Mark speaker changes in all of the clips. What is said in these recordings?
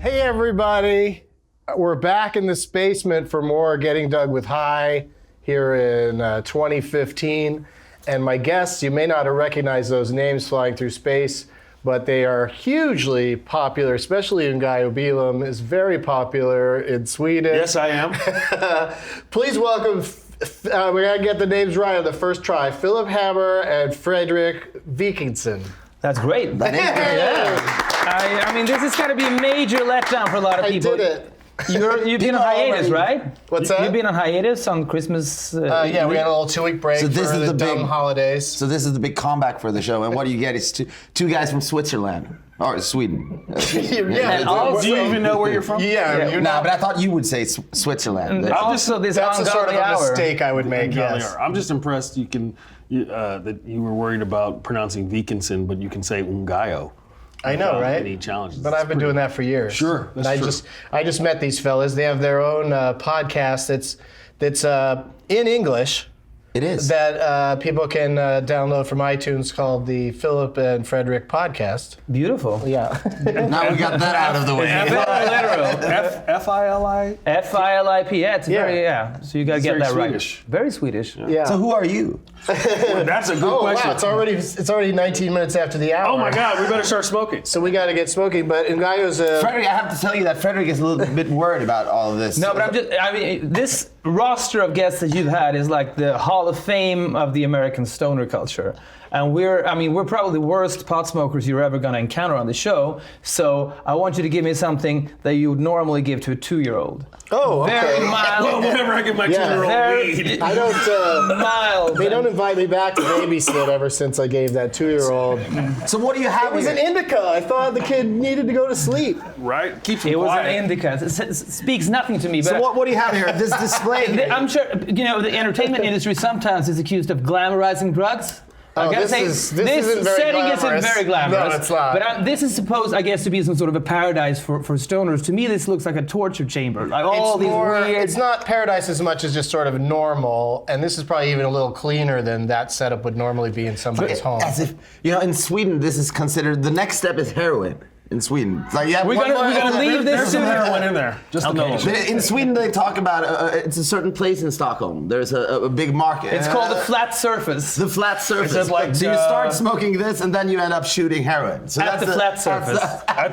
Speaker 1: Hey everybody, we're back in this basement for more Getting Dug with High here in 2015. And my guests, you may not have recognized those names flying through space, but they are hugely popular, especially in Ngaio. Bealum is very popular in Sweden.
Speaker 2: Yes, I am.
Speaker 1: Please welcome, we gotta get the names right on the first try, Filip Hammar and Fredrik Wikingsson.
Speaker 3: That's great. That is great. Yeah. I mean, this is going to be a major letdown for a lot of people.
Speaker 1: I did it.
Speaker 3: You've been on hiatus, right?
Speaker 1: What's that?
Speaker 3: You've been on hiatus on Christmas.
Speaker 1: Yeah, we had a little 2-week break
Speaker 4: So this
Speaker 1: for
Speaker 4: is
Speaker 1: the
Speaker 4: the
Speaker 1: dumb
Speaker 4: big-
Speaker 1: holidays.
Speaker 4: So this is the big comeback for the show, and what do you get is two guys from Switzerland, or Sweden.
Speaker 1: Yeah,
Speaker 3: And also-
Speaker 2: Do you even know where you're from?
Speaker 1: Yeah, you know.
Speaker 4: But I thought you would say Switzerland.
Speaker 3: And also this
Speaker 1: That's the sort of
Speaker 3: ungodly
Speaker 1: a
Speaker 3: hour.
Speaker 1: mistake I would make, yes.
Speaker 2: I'm just impressed that you were worried about pronouncing Wikingsson, but you can say Ngaio.
Speaker 1: I know, right?
Speaker 2: Any challenges.
Speaker 1: But I've been doing that for years.
Speaker 2: Sure, that's
Speaker 1: and
Speaker 2: true.
Speaker 1: I just met these fellas. They have their own podcast that's in English.
Speaker 4: It is.
Speaker 1: That people can download from iTunes called the Filip and Fredrik Podcast.
Speaker 3: Beautiful.
Speaker 1: Yeah.
Speaker 4: Now we got that out of the way.
Speaker 3: Literal.
Speaker 2: F-I-L-I?
Speaker 3: F-I-L-I-P. Yeah, it's very, yeah. So you got to get
Speaker 2: very
Speaker 3: that
Speaker 2: Swedish.
Speaker 3: right. Very Swedish.
Speaker 1: Yeah.
Speaker 4: So who are you?
Speaker 2: That's a good question.
Speaker 1: Wow, it's already 19 minutes after the hour.
Speaker 2: Oh my God, we better start smoking.
Speaker 1: So we got to get smoking. But Ngaio's
Speaker 4: Fredrik, I have to tell you that Fredrik is a little bit worried about all of this.
Speaker 3: No, but I mean, this roster of guests that you've had is like the Hall of Fame of the American stoner culture. And we're probably the worst pot smokers you're ever going to encounter on the show. So I want you to give me something that you would normally give to a 2-year-old.
Speaker 1: Oh, okay.
Speaker 3: Very mild.
Speaker 2: Well, whenever I give my 2-year-old weed.
Speaker 1: I don't.
Speaker 3: Mild.
Speaker 1: They don't invite me back to babysit ever since I gave that 2-year-old.
Speaker 4: So what do you have
Speaker 1: It was
Speaker 4: here?
Speaker 1: an indica. I thought the kid needed to go to sleep.
Speaker 2: Right? Keeps him
Speaker 3: It was
Speaker 2: quiet.
Speaker 3: an indica. It speaks nothing to me. But
Speaker 4: So what do you have here? This display.
Speaker 3: I'm sure, the entertainment industry sometimes is accused of glamorizing drugs. I gotta
Speaker 1: this
Speaker 3: say,
Speaker 1: isn't very
Speaker 3: setting
Speaker 1: glamorous.
Speaker 3: isn't very glamorous.
Speaker 1: No, it's not.
Speaker 3: But this is supposed, I guess, to be some sort of a paradise for stoners. To me, this looks like a torture chamber. Like all these weird.
Speaker 1: It's not paradise as much as just sort of normal, and this is probably even a little cleaner than that setup would normally be in somebody's home.
Speaker 4: As if, in Sweden, this is considered, the next step is heroin. In Sweden, it's like
Speaker 3: We're gonna leave
Speaker 2: There's
Speaker 3: this
Speaker 2: some
Speaker 3: to
Speaker 2: heroin in there. Just to know.
Speaker 4: In Sweden, they talk about it's a certain place in Stockholm. There's a big market.
Speaker 3: It's called the flat surface.
Speaker 4: The flat surface.
Speaker 2: Is it like,
Speaker 4: so you start smoking this, and then you end up shooting heroin. So
Speaker 3: At the flat surface.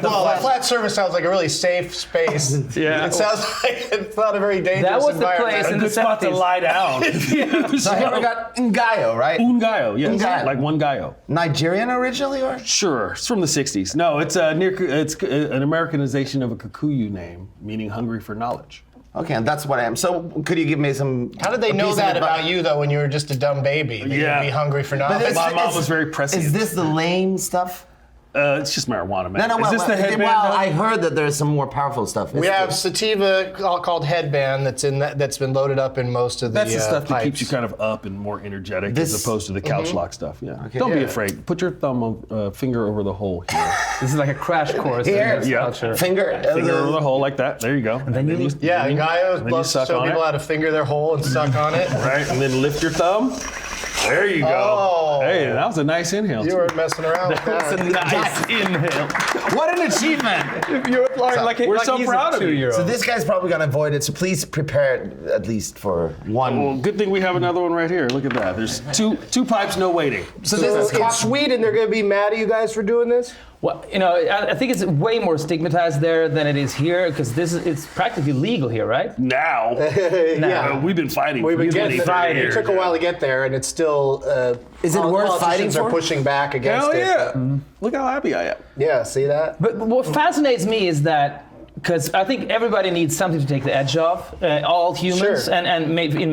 Speaker 1: Well, a flat surface sounds like a really safe space.
Speaker 3: Yeah.
Speaker 1: It sounds like it's not a very dangerous
Speaker 3: That was the
Speaker 1: environment.
Speaker 3: place
Speaker 2: A
Speaker 3: in the
Speaker 2: good spot to
Speaker 3: 70s.
Speaker 2: lie down.
Speaker 4: So here we got Ngaio, right?
Speaker 2: Ngaio, yes.
Speaker 4: Ngaio.
Speaker 2: Like one Ngaio.
Speaker 4: Nigerian originally, or?
Speaker 2: Sure, it's from the 60s. No, it's an Americanization of a Kikuyu name, meaning hungry for knowledge.
Speaker 4: Okay, and that's what I am. So could you give me some?
Speaker 1: How did they know that about you, though, when you were just a dumb baby? That
Speaker 2: Yeah.
Speaker 1: you'd be hungry for knowledge?
Speaker 4: it's-
Speaker 2: My mom
Speaker 4: it's-
Speaker 2: was very prescient.
Speaker 4: Is this the lame stuff?
Speaker 2: It's just marijuana, man.
Speaker 4: No,
Speaker 2: Is this the headband?
Speaker 4: Well,
Speaker 2: though?
Speaker 4: I heard that there's some more powerful stuff.
Speaker 1: We have sativa called Headband that's been loaded up in most of the
Speaker 2: That's the stuff that
Speaker 1: pipes.
Speaker 2: keeps you kind of up and more energetic
Speaker 4: This-
Speaker 2: as opposed to the couch lock stuff. Yeah. Don't be
Speaker 1: Yeah.
Speaker 2: afraid. Put your finger over the hole here.
Speaker 3: This is like a crash course
Speaker 4: Here.
Speaker 3: in this
Speaker 2: Yeah.
Speaker 3: culture.
Speaker 4: finger.
Speaker 2: Finger over the hole like that. There you go. And
Speaker 3: then you-
Speaker 1: Yeah, and Ngaio loves to
Speaker 2: suck
Speaker 1: show
Speaker 2: on
Speaker 1: people
Speaker 2: it.
Speaker 1: how to finger their hole and suck on it.
Speaker 2: Right, and then lift your thumb. There you go.
Speaker 1: Oh.
Speaker 2: Hey, that was a nice inhale.
Speaker 1: You
Speaker 2: too.
Speaker 1: weren't messing around with
Speaker 3: That's a
Speaker 1: that.
Speaker 3: nice inhale.
Speaker 4: What an achievement!
Speaker 3: You're like
Speaker 2: We're so
Speaker 3: he's
Speaker 2: proud
Speaker 3: a
Speaker 2: of you.
Speaker 3: 2-year-old.
Speaker 4: So this guy's probably gonna avoid it. So please prepare at least for one.
Speaker 2: Well, good thing we have another one right here. Look at that. There's two pipes, no waiting.
Speaker 4: So
Speaker 1: So
Speaker 4: this is
Speaker 1: in Sweden, they're going to be mad at you guys for doing this?
Speaker 3: Well, I think it's way more stigmatized there than it is here because it's practically legal here, right?
Speaker 2: Now,
Speaker 1: Yeah.
Speaker 2: we've been fighting
Speaker 1: We've
Speaker 2: for
Speaker 1: been
Speaker 2: 20,
Speaker 1: getting
Speaker 2: 30
Speaker 1: it. It
Speaker 2: years.
Speaker 1: took a while to get there, and it's still.
Speaker 4: Is it worth
Speaker 1: politicians
Speaker 4: fighting
Speaker 1: are
Speaker 4: for?
Speaker 1: pushing back against
Speaker 2: Hell
Speaker 1: it.
Speaker 2: yeah. Look how happy I am.
Speaker 1: Yeah, see that?
Speaker 3: But what fascinates me is that because I think everybody needs something to take the edge off, all humans,
Speaker 1: Sure.
Speaker 3: and maybe in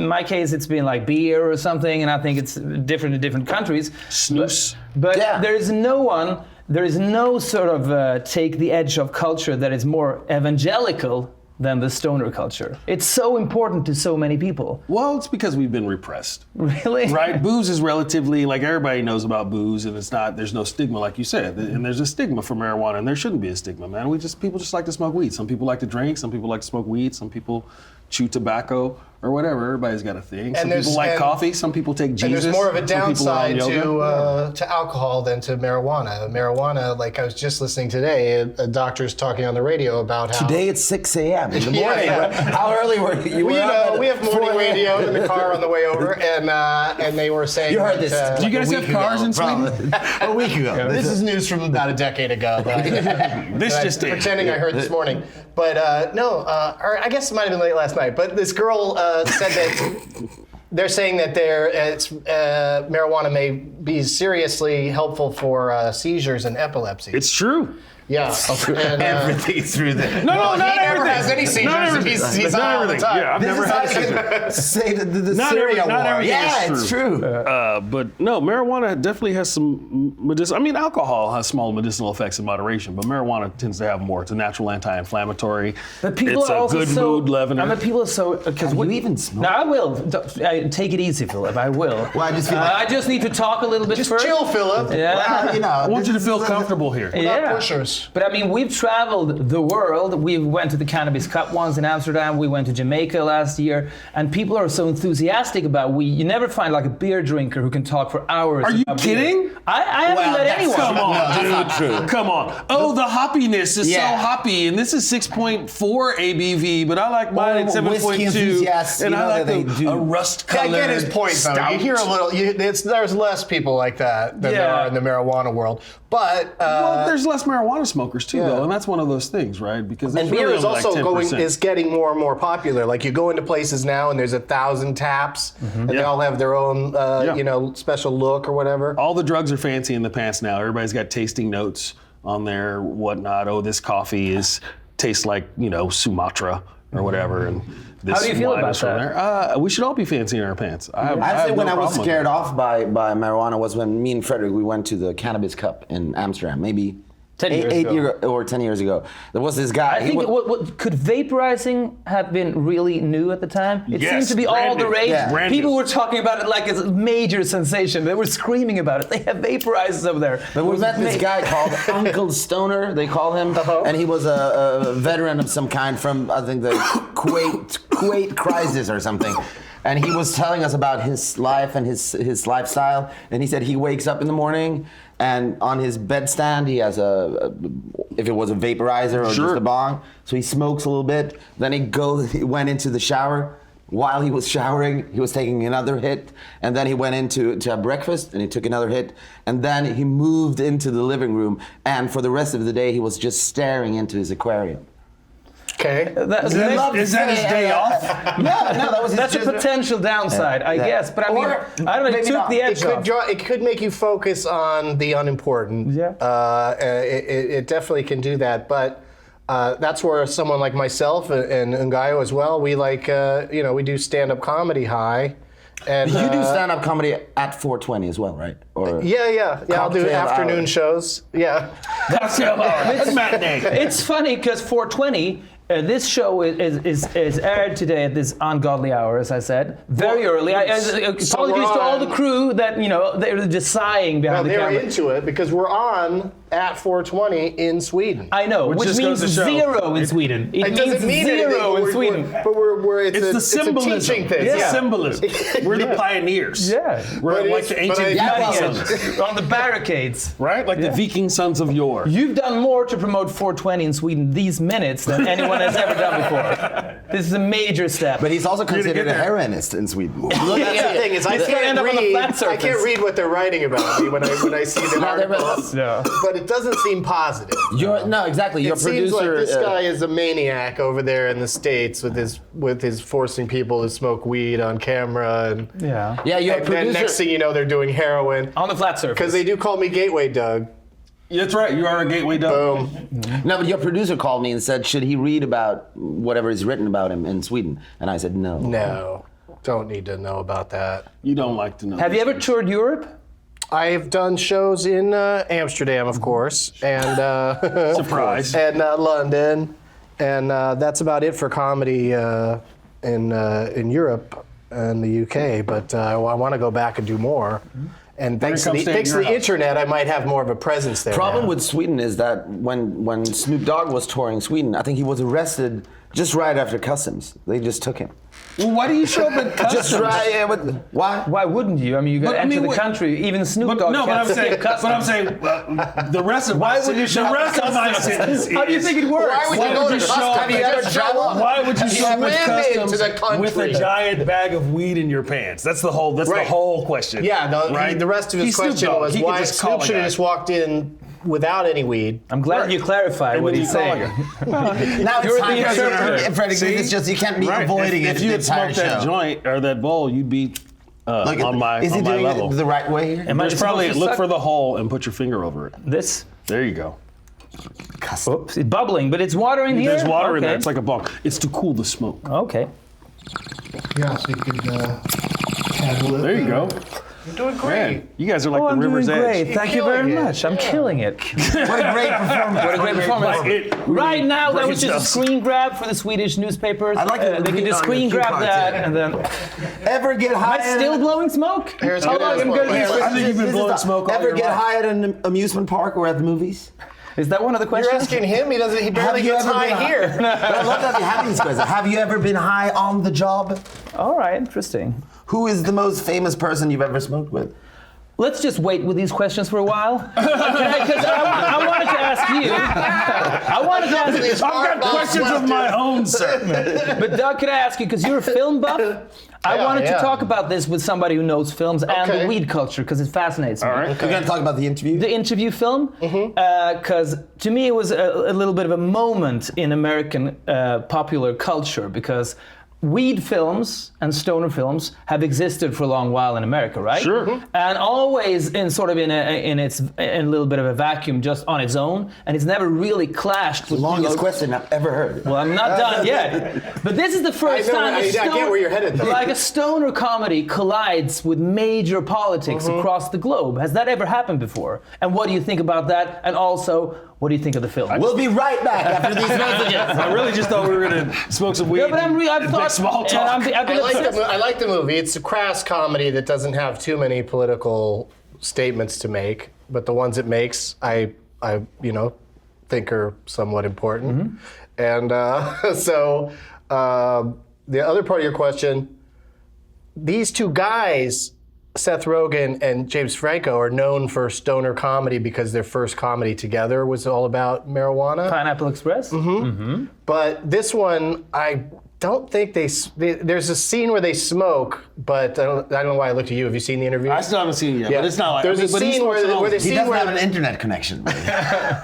Speaker 3: my case it's been like beer or something, and I think it's different in different countries.
Speaker 2: Snooze.
Speaker 3: But
Speaker 4: Yeah.
Speaker 3: there is no sort of take the edge of culture that is more evangelical than the stoner culture. It's so important to so many people.
Speaker 2: Well, it's because we've been repressed.
Speaker 3: Really?
Speaker 2: Right? Booze is relatively, like everybody knows about booze, and there's no stigma, like you said. And there's a stigma for marijuana, and there shouldn't be a stigma, man. People just like to smoke weed. Some people like to drink, some people like to smoke weed, some people chew tobacco, or whatever. Everybody's got a thing. Some
Speaker 1: there's-
Speaker 2: people like
Speaker 1: and-
Speaker 2: coffee. Some people take Jesus.
Speaker 1: And there's more of a
Speaker 2: some people are on
Speaker 1: downside
Speaker 2: yoga.
Speaker 1: to alcohol than to marijuana. Marijuana, like I was just listening today, a doctor's talking on the radio about how
Speaker 4: Today it's 6 a.m. in the
Speaker 1: Yeah,
Speaker 4: morning.
Speaker 1: yeah.
Speaker 4: How early were you?
Speaker 1: we,
Speaker 4: were up at
Speaker 1: we have morning
Speaker 4: 4 a.m.
Speaker 1: radio in the car on the way over, and they were saying
Speaker 4: You heard this.
Speaker 1: that,
Speaker 2: Do you guys
Speaker 4: a
Speaker 2: have
Speaker 4: week
Speaker 2: cars
Speaker 4: ago,
Speaker 2: in Sweden?
Speaker 4: probably. A week ago.
Speaker 1: this is news from about a decade ago. But
Speaker 2: This
Speaker 1: that
Speaker 2: just
Speaker 1: I'm
Speaker 2: in.
Speaker 1: pretending I heard this morning. But or I guess it might have been late last night. But this girl said that they're saying that marijuana may be seriously helpful for seizures and epilepsy.
Speaker 2: It's true.
Speaker 1: Yeah. And,
Speaker 4: Everything through there.
Speaker 2: No,
Speaker 1: well,
Speaker 2: not
Speaker 1: he never
Speaker 2: everything.
Speaker 1: has any seizures.
Speaker 2: Not everything.
Speaker 1: He's
Speaker 2: Not
Speaker 1: high all the
Speaker 2: everything.
Speaker 1: time.
Speaker 2: Yeah, I've never had a seizure.
Speaker 4: Say the
Speaker 2: Not
Speaker 4: Syria
Speaker 2: every- not
Speaker 4: war.
Speaker 2: everything
Speaker 4: Yeah,
Speaker 2: is
Speaker 4: it's
Speaker 2: true.
Speaker 4: true.
Speaker 2: But no, marijuana definitely has some medicinal. I mean, alcohol has small medicinal effects in moderation, but marijuana tends to have more. It's a natural anti-inflammatory.
Speaker 3: But people
Speaker 2: it's
Speaker 3: are
Speaker 2: a
Speaker 3: also
Speaker 2: good
Speaker 3: so,
Speaker 2: mood leavener.
Speaker 3: I mean, people are so. Because
Speaker 4: Have you even smoked?
Speaker 3: No, I will. Take it easy, Philip. I will.
Speaker 4: Well, I just feel like-
Speaker 3: I just need to talk a little bit
Speaker 1: Just
Speaker 3: first.
Speaker 1: chill, Philip.
Speaker 3: Yeah.
Speaker 4: Well, you know,
Speaker 2: I want you to
Speaker 4: this
Speaker 2: feel
Speaker 4: is-
Speaker 2: comfortable here.
Speaker 3: Yeah.
Speaker 1: pushers.
Speaker 3: But I mean, we've traveled the world. We went to the Cannabis Cup once in Amsterdam. We went to Jamaica last year, and people are so enthusiastic about. You never find like a beer drinker who can talk for hours.
Speaker 2: Are you
Speaker 3: about beer.
Speaker 2: kidding?
Speaker 3: I haven't
Speaker 4: Well,
Speaker 3: met
Speaker 4: that's-
Speaker 3: anyone.
Speaker 2: Come on,
Speaker 4: No, that's
Speaker 2: dude.
Speaker 4: not true.
Speaker 2: Come on. Oh, the hoppiness is
Speaker 4: Yeah.
Speaker 2: so hoppy, and this is 6.4 ABV, but I like mine at
Speaker 4: Or
Speaker 2: 7.2.
Speaker 4: whiskey enthusiasts,
Speaker 2: and
Speaker 4: you
Speaker 2: I
Speaker 4: know
Speaker 2: like
Speaker 4: that they do.
Speaker 2: a rust
Speaker 1: Yeah,
Speaker 2: color.
Speaker 1: I get his point, though. You hear a little. There's less people like that than there
Speaker 3: Yeah.
Speaker 1: are in the marijuana world. But
Speaker 2: Well, there's less marijuana smokers too,
Speaker 1: yeah.
Speaker 2: though, and that's one of those things, right? Because
Speaker 1: and
Speaker 2: it's
Speaker 1: beer
Speaker 2: really
Speaker 1: is
Speaker 2: only
Speaker 1: also
Speaker 2: like 10%.
Speaker 1: is getting more and more popular. Like you go into places now, and there's 1,000 taps, and they
Speaker 2: Yeah.
Speaker 1: all have their own,
Speaker 2: Yeah.
Speaker 1: special look or whatever.
Speaker 2: All the drugs are fancy in the pants now. Everybody's got tasting notes on their whatnot. Oh, this coffee tastes like Sumatra or whatever, and this
Speaker 3: How do you feel
Speaker 2: wine
Speaker 3: about
Speaker 2: is from
Speaker 3: that?
Speaker 2: there. We should all be fancy in our pants. I
Speaker 4: I'd
Speaker 2: have
Speaker 4: say when
Speaker 2: no
Speaker 4: I was
Speaker 2: problem with
Speaker 4: scared
Speaker 2: that.
Speaker 4: off by marijuana was when me and Fredrik, we went to the Cannabis Cup in Amsterdam, maybe
Speaker 3: 10 years
Speaker 4: eight
Speaker 3: ago.
Speaker 4: year or 10 years ago. There was this guy.
Speaker 3: I think what could vaporizing have been really new at the time? It
Speaker 2: Yes,
Speaker 3: seemed to be all
Speaker 2: brand
Speaker 3: the
Speaker 2: new.
Speaker 3: rage.
Speaker 4: Yeah.
Speaker 2: Brand
Speaker 3: People
Speaker 2: new.
Speaker 3: were talking about it like it's a major sensation. They were screaming about it. They have vaporizers over there.
Speaker 4: But we met this guy called Uncle Stoner, they call him, and he was a veteran of some kind from, I think, the Kuwait crisis or something. And he was telling us about his life and his lifestyle. And he said he wakes up in the morning, and on his bedstand he has if it was a vaporizer or
Speaker 2: Sure.
Speaker 4: just a bong, so he smokes a little bit. Then he went into the shower. While he was showering, he was taking another hit, and then he went into to have breakfast, and he took another hit, and then he moved into the living room, and for the rest of the day, he was just staring into his aquarium.
Speaker 1: Okay.
Speaker 3: That's
Speaker 2: Is that his day off?
Speaker 4: No, that was his
Speaker 3: That's a
Speaker 4: just-
Speaker 3: potential downside, I
Speaker 4: Yeah.
Speaker 3: guess. But I mean,
Speaker 4: Or
Speaker 3: I don't know. It
Speaker 4: maybe
Speaker 3: took
Speaker 4: not.
Speaker 3: the edge off.
Speaker 1: It could make you focus on the unimportant.
Speaker 3: Yeah.
Speaker 1: It definitely can do that, but that's where someone like myself and Ngaio as well, we we do stand-up comedy high. And
Speaker 4: You do stand-up comedy at 420 as well, right? Or
Speaker 1: Yeah. I'll do
Speaker 4: Cocktail
Speaker 1: afternoon
Speaker 4: hour.
Speaker 1: shows. Yeah.
Speaker 2: Cocktail hour. It's matinee.
Speaker 3: It's funny because 420. This show is aired today at this ungodly hour, as I said, very early. Apologies
Speaker 1: so we're
Speaker 3: to all
Speaker 1: on-
Speaker 3: the crew that they're just sighing
Speaker 1: Well,
Speaker 3: behind the
Speaker 1: they were
Speaker 3: camera.
Speaker 1: into it because we're on at 420 in Sweden.
Speaker 3: I know, which
Speaker 2: just
Speaker 3: means
Speaker 2: goes to show-
Speaker 3: zero in Sweden. It means
Speaker 1: doesn't mean anything,
Speaker 3: zero
Speaker 1: but
Speaker 3: in
Speaker 1: we're-
Speaker 3: Sweden.
Speaker 1: But we're
Speaker 2: It's the
Speaker 1: a
Speaker 2: symbolism.
Speaker 1: teaching thing.
Speaker 2: It's the
Speaker 1: Yeah.
Speaker 2: symbolism. We're the pioneers.
Speaker 3: Yeah.
Speaker 2: We're
Speaker 1: But
Speaker 2: like
Speaker 1: it's-
Speaker 2: the
Speaker 1: but
Speaker 2: ancient
Speaker 1: I-
Speaker 2: Viking
Speaker 1: Yeah.
Speaker 2: sons,
Speaker 3: On the barricades.
Speaker 2: right? Like the Viking sons of yore.
Speaker 3: You've done more to promote 420 in Sweden these minutes than anyone has ever done before. This is a major step.
Speaker 4: But he's also considered a
Speaker 2: get there.
Speaker 4: heroinist in Sweden.
Speaker 1: Look, that's the thing is I
Speaker 3: He's gonna end
Speaker 1: can't
Speaker 3: up on the flat
Speaker 1: read. I can't
Speaker 3: surface.
Speaker 1: read what they're writing about me when I see the
Speaker 4: No, they're-
Speaker 1: articles.
Speaker 3: Yeah.
Speaker 1: But it doesn't seem positive.
Speaker 4: No, exactly. Your
Speaker 1: It seems like
Speaker 4: producer.
Speaker 1: this guy is a maniac over there in the States with his forcing people to smoke weed on camera and
Speaker 3: Yeah.
Speaker 4: yeah, your
Speaker 1: and then
Speaker 4: producer.
Speaker 1: next thing you know they're doing heroin
Speaker 3: On the flat surface.
Speaker 1: because they do call me Gateway Doug.
Speaker 2: That's right. You are a gateway dog.
Speaker 1: Boom.
Speaker 4: No, but your producer called me and said, should he read about whatever is written about him in Sweden? And I said, no.
Speaker 1: No, don't need to know about that.
Speaker 2: You don't like to know.
Speaker 3: Have you ever toured Europe?
Speaker 1: I've done shows in Amsterdam, of course, and
Speaker 2: Surprise.
Speaker 1: and London, and that's about it for comedy in Europe and the UK. But I want to go back and do more. And thanks to
Speaker 2: come
Speaker 1: the,
Speaker 2: stay at
Speaker 1: thanks to
Speaker 2: your
Speaker 1: the
Speaker 2: house.
Speaker 1: internet, I might have more of a presence there.
Speaker 4: Problem
Speaker 1: now.
Speaker 4: with Sweden is that when Snoop Dogg was touring Sweden, I think he was arrested just right after customs. They just took him.
Speaker 2: Well, why do you show up at customs?
Speaker 4: Just right. Why?
Speaker 3: Why wouldn't you? I mean, you got to enter the country. Even Snoop Dogg
Speaker 2: No, but
Speaker 3: can't skip customs.
Speaker 2: I'm saying, the rest of my sentence
Speaker 3: How do you think it works?
Speaker 1: Why would you show up?
Speaker 2: Why would you show up at
Speaker 1: Swim into the
Speaker 2: customs
Speaker 1: country.
Speaker 2: with a giant bag of weed in your pants? That's the whole. That's
Speaker 1: Right.
Speaker 2: the whole question.
Speaker 1: Yeah, no,
Speaker 2: right?
Speaker 1: the rest of his
Speaker 2: He's Snoop
Speaker 1: question
Speaker 2: Dogg.
Speaker 1: was
Speaker 2: He could
Speaker 1: why
Speaker 2: just call
Speaker 1: Snoop
Speaker 2: a
Speaker 1: should have
Speaker 2: guy.
Speaker 1: just walked in without any weed.
Speaker 3: I'm glad you clarified what
Speaker 2: then
Speaker 3: he's
Speaker 2: you call
Speaker 3: saying.
Speaker 4: Now
Speaker 3: You're
Speaker 4: it's time
Speaker 3: the
Speaker 4: for
Speaker 3: interpreter.
Speaker 4: Fredrik.
Speaker 2: See?
Speaker 4: It's just you can't be
Speaker 2: Right.
Speaker 4: avoiding
Speaker 2: if
Speaker 4: it.
Speaker 2: you
Speaker 4: the
Speaker 2: had
Speaker 4: entire
Speaker 2: smoked that
Speaker 4: show.
Speaker 2: joint or that bowl, you'd be
Speaker 4: Look
Speaker 2: on my
Speaker 4: is he
Speaker 2: on my
Speaker 4: doing
Speaker 2: level.
Speaker 4: it the right way here?
Speaker 3: Am I
Speaker 2: There's probably
Speaker 3: supposed to
Speaker 2: look
Speaker 3: suck
Speaker 2: for the hole and put your finger over it.
Speaker 3: this?
Speaker 2: There you go.
Speaker 3: Oops, it's bubbling, but it's water in here.
Speaker 2: There's water in
Speaker 3: Okay.
Speaker 2: there. It's like a ball. It's to cool the smoke.
Speaker 3: Okay.
Speaker 5: Yeah, so you could handle it.
Speaker 2: There you go.
Speaker 1: You're doing
Speaker 2: Man, you guys are like
Speaker 3: Oh,
Speaker 2: the
Speaker 3: I'm doing
Speaker 2: river's
Speaker 3: great.
Speaker 2: edge.
Speaker 3: Thank you very
Speaker 1: killing it.
Speaker 3: much. I'm killing it.
Speaker 4: What a great performance!
Speaker 3: What a great performance.
Speaker 2: Like it
Speaker 3: Right now, that
Speaker 2: great
Speaker 3: was just a
Speaker 2: stuff.
Speaker 3: screen grab for the Swedish newspapers.
Speaker 4: I like the
Speaker 3: they could
Speaker 4: read
Speaker 3: just
Speaker 4: on
Speaker 3: screen
Speaker 4: your cue
Speaker 3: grab
Speaker 4: cards
Speaker 3: that
Speaker 4: there.
Speaker 3: and then.
Speaker 4: Ever get high?
Speaker 3: Am I still blowing smoke?
Speaker 1: Here's
Speaker 3: How
Speaker 1: good
Speaker 3: long
Speaker 1: as
Speaker 3: am
Speaker 1: well.
Speaker 3: I
Speaker 1: Here,
Speaker 3: going
Speaker 2: I think you've been blowing smoke all
Speaker 4: Ever
Speaker 2: your
Speaker 4: get
Speaker 2: life.
Speaker 4: high at an amusement park or at the movies?
Speaker 3: Is that one of the
Speaker 1: You're
Speaker 3: questions?
Speaker 1: asking him. He doesn't. He barely
Speaker 4: you
Speaker 1: gets
Speaker 4: ever
Speaker 1: high
Speaker 4: been
Speaker 1: here.
Speaker 4: But I love that you have these questions. Have you ever been high on the job?
Speaker 3: All right, interesting.
Speaker 4: Who is the most famous person you've ever smoked with?
Speaker 3: Let's just wait with these questions for a while. Because I wanted to ask you. I wanted to ask you.
Speaker 2: I've got questions of my own, sir.
Speaker 3: But Doug, could I ask you, because you're a film buff, I wanted to talk about this with somebody who knows films and the
Speaker 1: Okay.
Speaker 3: weed culture, because it fascinates me.
Speaker 2: All right.
Speaker 4: We're going to talk about the interview.
Speaker 3: The interview film, because to me it was a little bit of a moment in American popular culture, because weed films and stoner films have existed for a long while in America, right?
Speaker 2: Sure.
Speaker 3: And always in sort of in a little bit of a vacuum just on its own, and it's never really clashed with
Speaker 4: Longest question I've ever heard.
Speaker 3: Well, I'm not done yet. But this is the first
Speaker 1: I know,
Speaker 3: time
Speaker 1: I get where you're headed, though.
Speaker 3: like a stoner comedy collides with major politics across the globe. Has that ever happened before? And what do you think about that? And also, what do you think of the film?
Speaker 4: We'll be right back after these messages.
Speaker 2: I really just thought we were going to smoke some weed.
Speaker 3: Yeah, but I've
Speaker 2: and
Speaker 3: thought
Speaker 2: make small
Speaker 3: and
Speaker 2: talk.
Speaker 3: I've been obsessed.
Speaker 1: I like the movie. It's a crass comedy that doesn't have too many political statements to make, but the ones it makes, I think are somewhat important. And so the other part of your question, these two guys, Seth Rogen and James Franco, are known for stoner comedy because their first comedy together was all about marijuana.
Speaker 3: Pineapple Express?
Speaker 1: But this one, I don't think there's a scene where they smoke, but I don't know why I looked at you. Have you seen the interview?
Speaker 2: I still haven't seen it yet, but it's not like...
Speaker 1: There's a
Speaker 2: but he
Speaker 1: scene
Speaker 2: smokes it all.
Speaker 1: where the
Speaker 4: He
Speaker 1: scene
Speaker 4: doesn't
Speaker 1: where
Speaker 4: have an internet connection.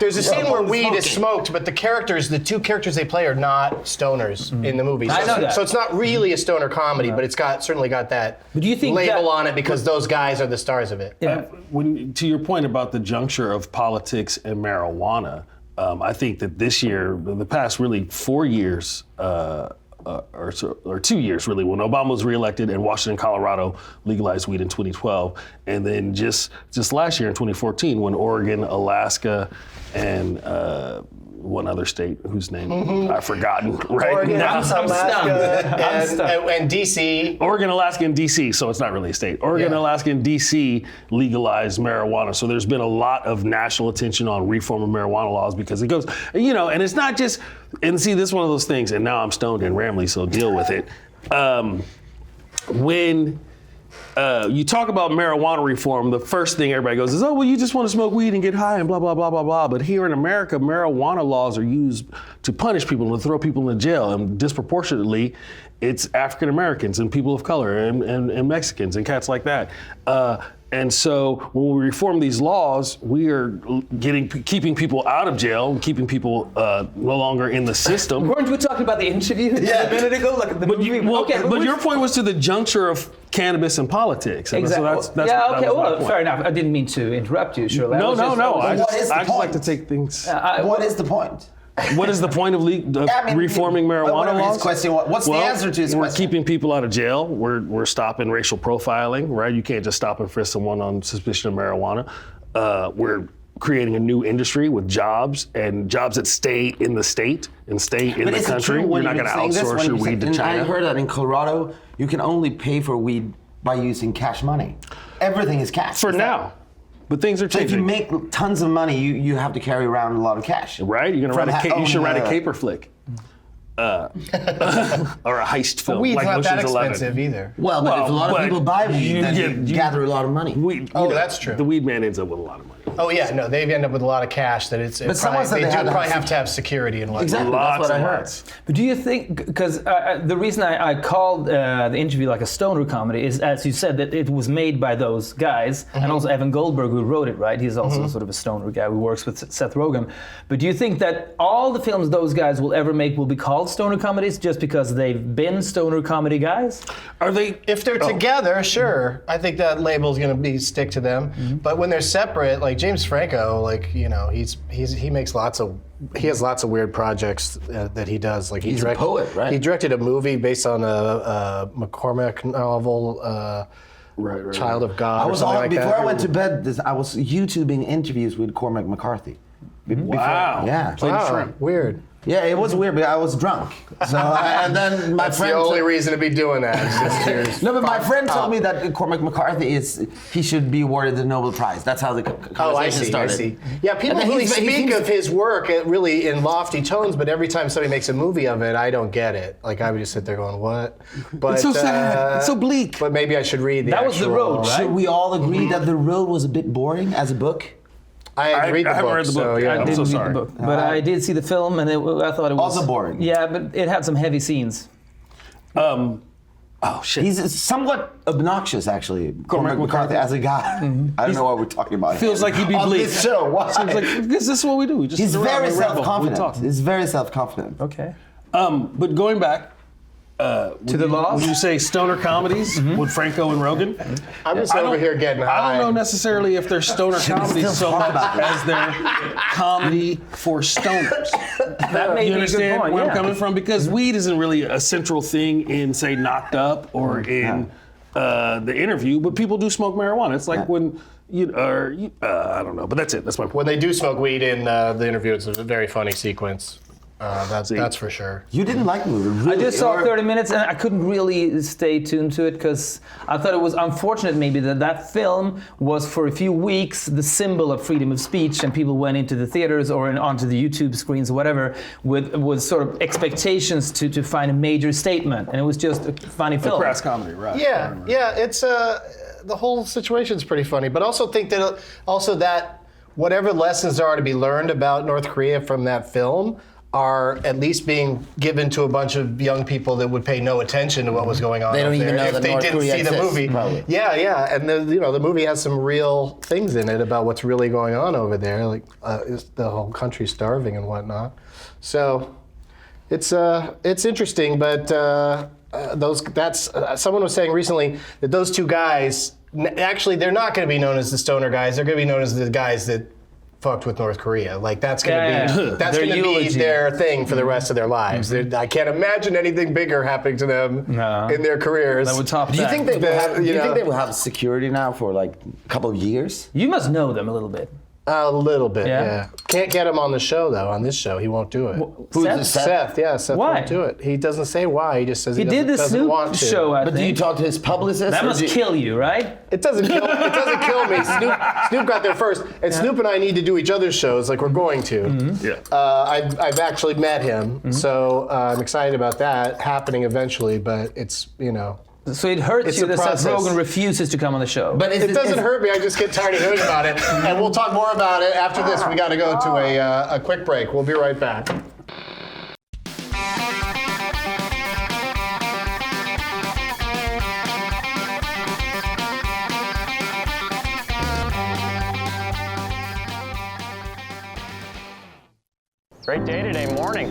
Speaker 1: there's a scene where weed is
Speaker 4: smoking.
Speaker 1: smoked, but the two characters they play are not stoners in the movie.
Speaker 3: I know that.
Speaker 1: So it's not really a stoner comedy, but it's certainly got that
Speaker 3: But do you think
Speaker 1: label
Speaker 3: that-
Speaker 1: on it because those guys are the stars of it.
Speaker 2: To your point about the juncture of politics and marijuana, I think that this year, the past really 4 years, or 2 years really, when Obama was reelected and Washington, Colorado legalized weed in 2012, and then just last year in 2014 when Oregon, Alaska, and one other state whose name I've forgotten right
Speaker 1: Oregon,
Speaker 2: now.
Speaker 3: I'm stunned. I'm stunned.
Speaker 1: and DC.
Speaker 2: Oregon, Alaska, and DC, so it's not really a state. Oregon,
Speaker 1: Yeah.
Speaker 2: Alaska, and DC legalized marijuana. So there's been a lot of national attention on reform of marijuana laws because it goes, and it's not just, and see, this is one of those things, and now I'm stoned and rambly, so deal with it. When you talk about marijuana reform, the first thing everybody goes is, oh, well, you just want to smoke weed and get high and blah, blah, blah, blah, blah. But here in America, marijuana laws are used to punish people and to throw people in jail. And disproportionately, it's African Americans and people of color and Mexicans and cats like that. And so when we reform these laws, we are keeping people out of jail, keeping people no longer in the system.
Speaker 3: Weren't we talking about the interview a minute ago? Like the movie?
Speaker 2: But your point was to the juncture of cannabis and politics. And
Speaker 3: Exactly.
Speaker 2: So that
Speaker 3: okay,
Speaker 2: was my
Speaker 3: well,
Speaker 2: point.
Speaker 3: fair enough. I didn't mean to interrupt you, Shirley.
Speaker 2: No. I
Speaker 4: What is
Speaker 2: just
Speaker 4: the
Speaker 2: like to
Speaker 4: point?
Speaker 2: take things.
Speaker 4: What is the point?
Speaker 2: What is the point of reforming marijuana
Speaker 4: whatever his
Speaker 2: laws?
Speaker 4: question was. What's the answer to his
Speaker 2: we're
Speaker 4: question?
Speaker 2: keeping people out of jail. We're stopping racial profiling, right? You can't just stop and frisk someone on suspicion of marijuana. We're creating a new industry with jobs that stay in the state and stay in the
Speaker 4: is it
Speaker 2: country.
Speaker 4: true
Speaker 2: You're
Speaker 4: when
Speaker 2: not
Speaker 4: you're
Speaker 2: going to
Speaker 4: saying this,
Speaker 2: outsource
Speaker 4: when
Speaker 2: your
Speaker 4: you
Speaker 2: weed
Speaker 4: say-
Speaker 2: to China.
Speaker 4: I heard that in Colorado, you can only pay for weed by using cash money. Everything is cash.
Speaker 2: For
Speaker 4: Is that-
Speaker 2: now. But things are
Speaker 4: So if you
Speaker 2: changing.
Speaker 4: make tons of money, you have to carry around a lot of cash.
Speaker 2: Right? You're gonna
Speaker 4: From
Speaker 2: you should write a
Speaker 4: owning
Speaker 2: caper flick. or a heist film.
Speaker 1: Weed's
Speaker 2: like
Speaker 1: not that
Speaker 2: Ocean's 11.
Speaker 1: expensive either.
Speaker 4: Well, but if a lot of
Speaker 2: but
Speaker 4: people buy weed,
Speaker 2: you
Speaker 4: then
Speaker 2: get-
Speaker 4: you
Speaker 2: you-
Speaker 4: gather a lot of money.
Speaker 1: That's true.
Speaker 2: The weed man ends up with a lot of money.
Speaker 1: Oh yeah, no, they end up with a lot of cash. That it's.
Speaker 4: But someone said
Speaker 1: they
Speaker 4: they
Speaker 1: do
Speaker 4: had to
Speaker 1: probably
Speaker 4: have
Speaker 1: have to have security and whatnot.
Speaker 4: Exactly,
Speaker 2: Lots
Speaker 4: that's what I
Speaker 2: and
Speaker 4: heard.
Speaker 2: lots.
Speaker 3: But do you think, because the reason I called the interview like a stoner comedy is, as you said, that it was made by those guys, and also Evan Goldberg, who wrote it, right? He's also sort of a stoner guy who works with Seth Rogen. But do you think that all the films those guys will ever make will be called stoner comedies just because they've been stoner comedy guys?
Speaker 2: Are they?
Speaker 1: If they're together, sure. I think that label's going to be stick to them. But when they're separate, like James Franco, like he makes lots of weird projects that he does. Like
Speaker 4: He's a poet, right?
Speaker 1: He directed a movie based on a McCormick novel,
Speaker 2: Right.
Speaker 1: Child of God.
Speaker 4: I
Speaker 1: or
Speaker 4: was
Speaker 1: something
Speaker 4: all,
Speaker 1: like
Speaker 4: before
Speaker 1: that.
Speaker 4: I went to bed, I was YouTubing interviews with Cormac McCarthy.
Speaker 2: Wow.
Speaker 4: Yeah.
Speaker 2: Played
Speaker 1: Wow,
Speaker 2: shrimp.
Speaker 1: weird.
Speaker 4: Yeah, it was weird, but I was drunk. So and then my
Speaker 1: That's
Speaker 4: friend.
Speaker 1: the only reason to be doing that. is just
Speaker 4: No, but my
Speaker 1: fucked
Speaker 4: friend
Speaker 1: up.
Speaker 4: told me that Cormac McCarthy he should be awarded the Nobel Prize. That's how the conversation
Speaker 1: Oh, I see.
Speaker 4: started.
Speaker 1: I see. Yeah, people
Speaker 4: And then
Speaker 1: really
Speaker 4: he
Speaker 1: speak
Speaker 4: seems-
Speaker 1: of his work really in lofty tones, but every time somebody makes a movie of it, I don't get it. Like I would just sit there going, "What?" But
Speaker 2: It's so sad. It's so bleak.
Speaker 1: But maybe I should read the.
Speaker 3: That was The
Speaker 1: actual-
Speaker 3: Road, right?
Speaker 4: Should we all agree that The Road was a bit boring as a book?
Speaker 1: I read the
Speaker 2: I haven't
Speaker 1: book,
Speaker 2: read the
Speaker 1: so
Speaker 2: book.
Speaker 1: yeah.
Speaker 2: I'm
Speaker 3: didn't
Speaker 2: so
Speaker 3: read
Speaker 2: sorry.
Speaker 3: the book, but I did see the film, and I thought it was
Speaker 4: Also boring.
Speaker 3: Yeah, but it had some heavy scenes.
Speaker 2: Oh shit.
Speaker 4: He's somewhat obnoxious, actually. Cormac McCarthy as a guy. I don't know what we're talking about.
Speaker 2: Feels like he'd be
Speaker 4: on
Speaker 2: bleak.
Speaker 4: this show. Why?
Speaker 2: Seems like this is what we do. We just
Speaker 4: He's
Speaker 2: sit around,
Speaker 4: very
Speaker 2: we revel, we
Speaker 4: self-confident.
Speaker 2: talk.
Speaker 4: He's very self-confident.
Speaker 3: Okay.
Speaker 2: But going back
Speaker 3: To the law?
Speaker 2: Would you say stoner comedies with Franco and Rogen?
Speaker 1: I'm just over here getting high.
Speaker 2: I don't know necessarily if they're stoner comedies
Speaker 4: still
Speaker 2: so
Speaker 4: talk
Speaker 2: much
Speaker 4: about this?
Speaker 2: as they're comedy for stoners.
Speaker 3: That may
Speaker 2: You
Speaker 3: be a
Speaker 2: understand
Speaker 3: good point.
Speaker 2: where
Speaker 3: yeah.
Speaker 2: I'm coming from? Because weed isn't really a central thing in, say, Knocked Up or in the interview, but people do smoke marijuana. It's like when I don't know, but that's it. That's my point.
Speaker 1: When they do smoke weed in the interview, it's a very funny sequence. That's for sure.
Speaker 4: You didn't like the movie, really?
Speaker 3: I just saw
Speaker 4: or-
Speaker 3: 30 minutes and I couldn't really stay tuned to it because I thought it was unfortunate maybe that film was for a few weeks the symbol of freedom of speech and people went into the theaters or onto the YouTube screens or whatever with sort of expectations to find a major statement, and it was just a funny film.
Speaker 2: Crass comedy, right?
Speaker 1: Yeah, it's the whole situation's pretty funny, but also think that whatever lessons there are to be learned about North Korea from that film are at least being given to a bunch of young people that would pay no attention to what was going on.
Speaker 4: They don't
Speaker 1: up
Speaker 4: even
Speaker 1: there
Speaker 4: know
Speaker 1: if
Speaker 4: that
Speaker 1: they
Speaker 4: North
Speaker 1: didn't
Speaker 4: Korea
Speaker 1: see the
Speaker 4: exists,
Speaker 1: movie.
Speaker 4: probably.
Speaker 1: Yeah, and the movie has some real things in it about what's really going on over there, like is the whole country starving and whatnot. So it's interesting, but someone was saying recently that those two guys actually they're not going to be known as the stoner guys. They're going to be known as the guys that fucked with North Korea. Like that's going to be that's
Speaker 3: Their
Speaker 1: going to be
Speaker 3: eulogy.
Speaker 1: their thing for the rest of their lives. I can't imagine anything bigger happening to them in their careers.
Speaker 3: That would top
Speaker 4: Do you
Speaker 3: that.
Speaker 4: think they will have? Do you
Speaker 1: you
Speaker 4: think
Speaker 1: know-
Speaker 4: they will have security now for like a couple of years?
Speaker 3: You must know them a little bit.
Speaker 1: A little bit,
Speaker 3: Yeah?
Speaker 1: yeah. Can't get him on the show though. On this show, he won't do it.
Speaker 4: Who's
Speaker 3: Seth?
Speaker 4: this,
Speaker 1: Seth
Speaker 3: Why?
Speaker 1: won't do it. He doesn't say why. He just says he,
Speaker 3: He did the
Speaker 1: doesn't
Speaker 3: Snoop
Speaker 1: want to.
Speaker 3: show, I
Speaker 4: But do you
Speaker 3: think.
Speaker 4: talk to his publicist?
Speaker 3: That
Speaker 4: or
Speaker 3: must
Speaker 4: do you-
Speaker 3: kill you, right?
Speaker 1: It doesn't kill. It doesn't kill me. Snoop got there first, and Snoop and I need to do each other's shows, like we're going to.
Speaker 2: Yeah.
Speaker 1: I've actually met him, so I'm excited about that happening eventually. But it's
Speaker 3: So it hurts
Speaker 1: It's
Speaker 3: you
Speaker 1: a
Speaker 3: that Seth
Speaker 1: process.
Speaker 3: Rogen refuses to come on the show.
Speaker 4: But is
Speaker 1: it doesn't hurt me. I just get tired of hearing about it, and we'll talk more about it after this. We got to go to a quick break. We'll be right back.
Speaker 6: Great day today, morning.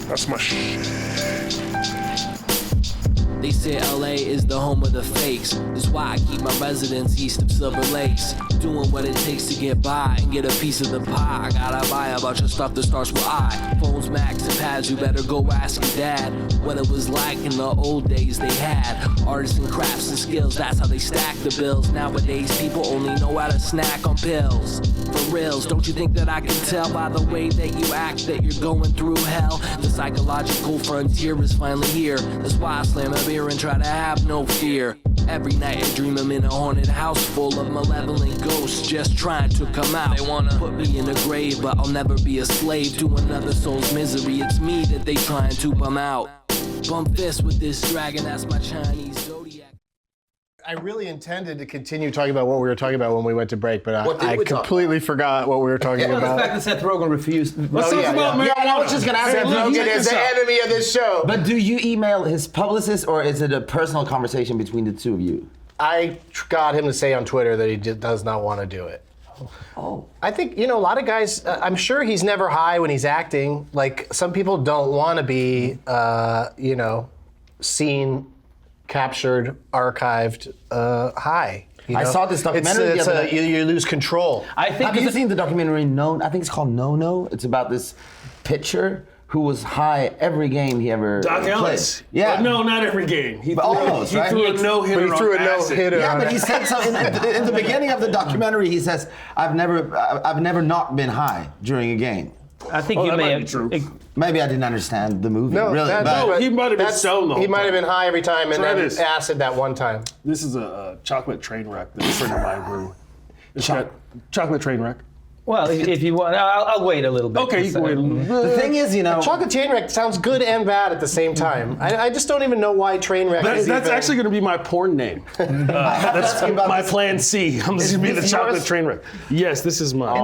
Speaker 7: That's my shit.
Speaker 8: They say LA is the home of the fakes. That's why I keep my residence east of Silver Lakes. doing what it takes to get by and get a piece of the pie. I gotta buy a bunch of stuff that starts with I. Phones, Macs, and pads, you better go ask your dad what it was like in the old days they had. Artists and crafts and skills, that's how they stack the bills. Nowadays, people only know how to snack on pills. For reals, don't you think that I can tell by the way that you act that you're going through hell? The psychological frontier is finally here. That's why I slam a beer and try to have no fear. Every night I dream I'm in a haunted house full of malevolent ghosts just trying to come out. They wanna put me in a grave, but I'll never be a slave to another soul's misery. It's me that they trying to bum out. Bump this with this dragon, that's my Chinese zodiac.
Speaker 1: I really intended to continue talking about what we were talking about when we went to break, but
Speaker 4: What did
Speaker 1: I
Speaker 4: we talk
Speaker 1: completely forgot what we were talking
Speaker 3: Well, the
Speaker 1: about.
Speaker 3: fact that Seth Rogen refused.
Speaker 2: Let's talk about marijuana.
Speaker 4: Yeah, I was just gonna ask
Speaker 1: Seth
Speaker 4: you,
Speaker 1: Rogen is the enemy of this show.
Speaker 4: But do you email his publicist, or is it a personal conversation between the two of you?
Speaker 1: I got him to say on Twitter that he does not want to do it.
Speaker 4: Oh.
Speaker 1: I think, a lot of guys, I'm sure he's never high when he's acting. Like, some people don't want to be, seen, captured, archived, high.
Speaker 4: I saw this documentary the other day.
Speaker 1: You lose control.
Speaker 3: I think
Speaker 4: Have you seen the documentary No? I think it's called No? It's about this pitcher who was high every game he ever
Speaker 2: Doc
Speaker 4: played.
Speaker 2: Ellis.
Speaker 4: Yeah.
Speaker 2: But no, not every game. He
Speaker 4: But
Speaker 2: threw,
Speaker 4: almost,
Speaker 2: he
Speaker 4: right?
Speaker 2: threw a no-hitter
Speaker 1: But he threw
Speaker 2: on
Speaker 1: a
Speaker 2: acid.
Speaker 1: no-hitter.
Speaker 4: Yeah, but he said something in the beginning of the documentary. He says, "I've never not been high during a game."
Speaker 3: I think
Speaker 2: Oh,
Speaker 3: you
Speaker 2: that
Speaker 3: may
Speaker 2: might be true.
Speaker 4: Maybe I didn't understand the movie,
Speaker 1: No,
Speaker 4: really.
Speaker 1: that-
Speaker 4: but
Speaker 2: No, he might have been
Speaker 1: that's-
Speaker 2: stoned the whole
Speaker 1: He might have
Speaker 2: time.
Speaker 1: been high every time and
Speaker 2: Try
Speaker 1: then
Speaker 2: this.
Speaker 1: acid that one time.
Speaker 2: This is a chocolate train wreck that a friend of mine grew. It's got chocolate train wreck.
Speaker 3: Well, if you want, I'll wait a little bit.
Speaker 2: Okay, you can wait a little.
Speaker 4: the thing is,
Speaker 1: Chocolate train wreck sounds good and bad at the same time. I just don't even know why train wreck is
Speaker 2: That's
Speaker 1: even...
Speaker 2: actually going to be my porn name. That's my plan C. I'm just going to be the
Speaker 4: this
Speaker 2: chocolate
Speaker 4: yours?
Speaker 2: train wreck. Yes, this is mine.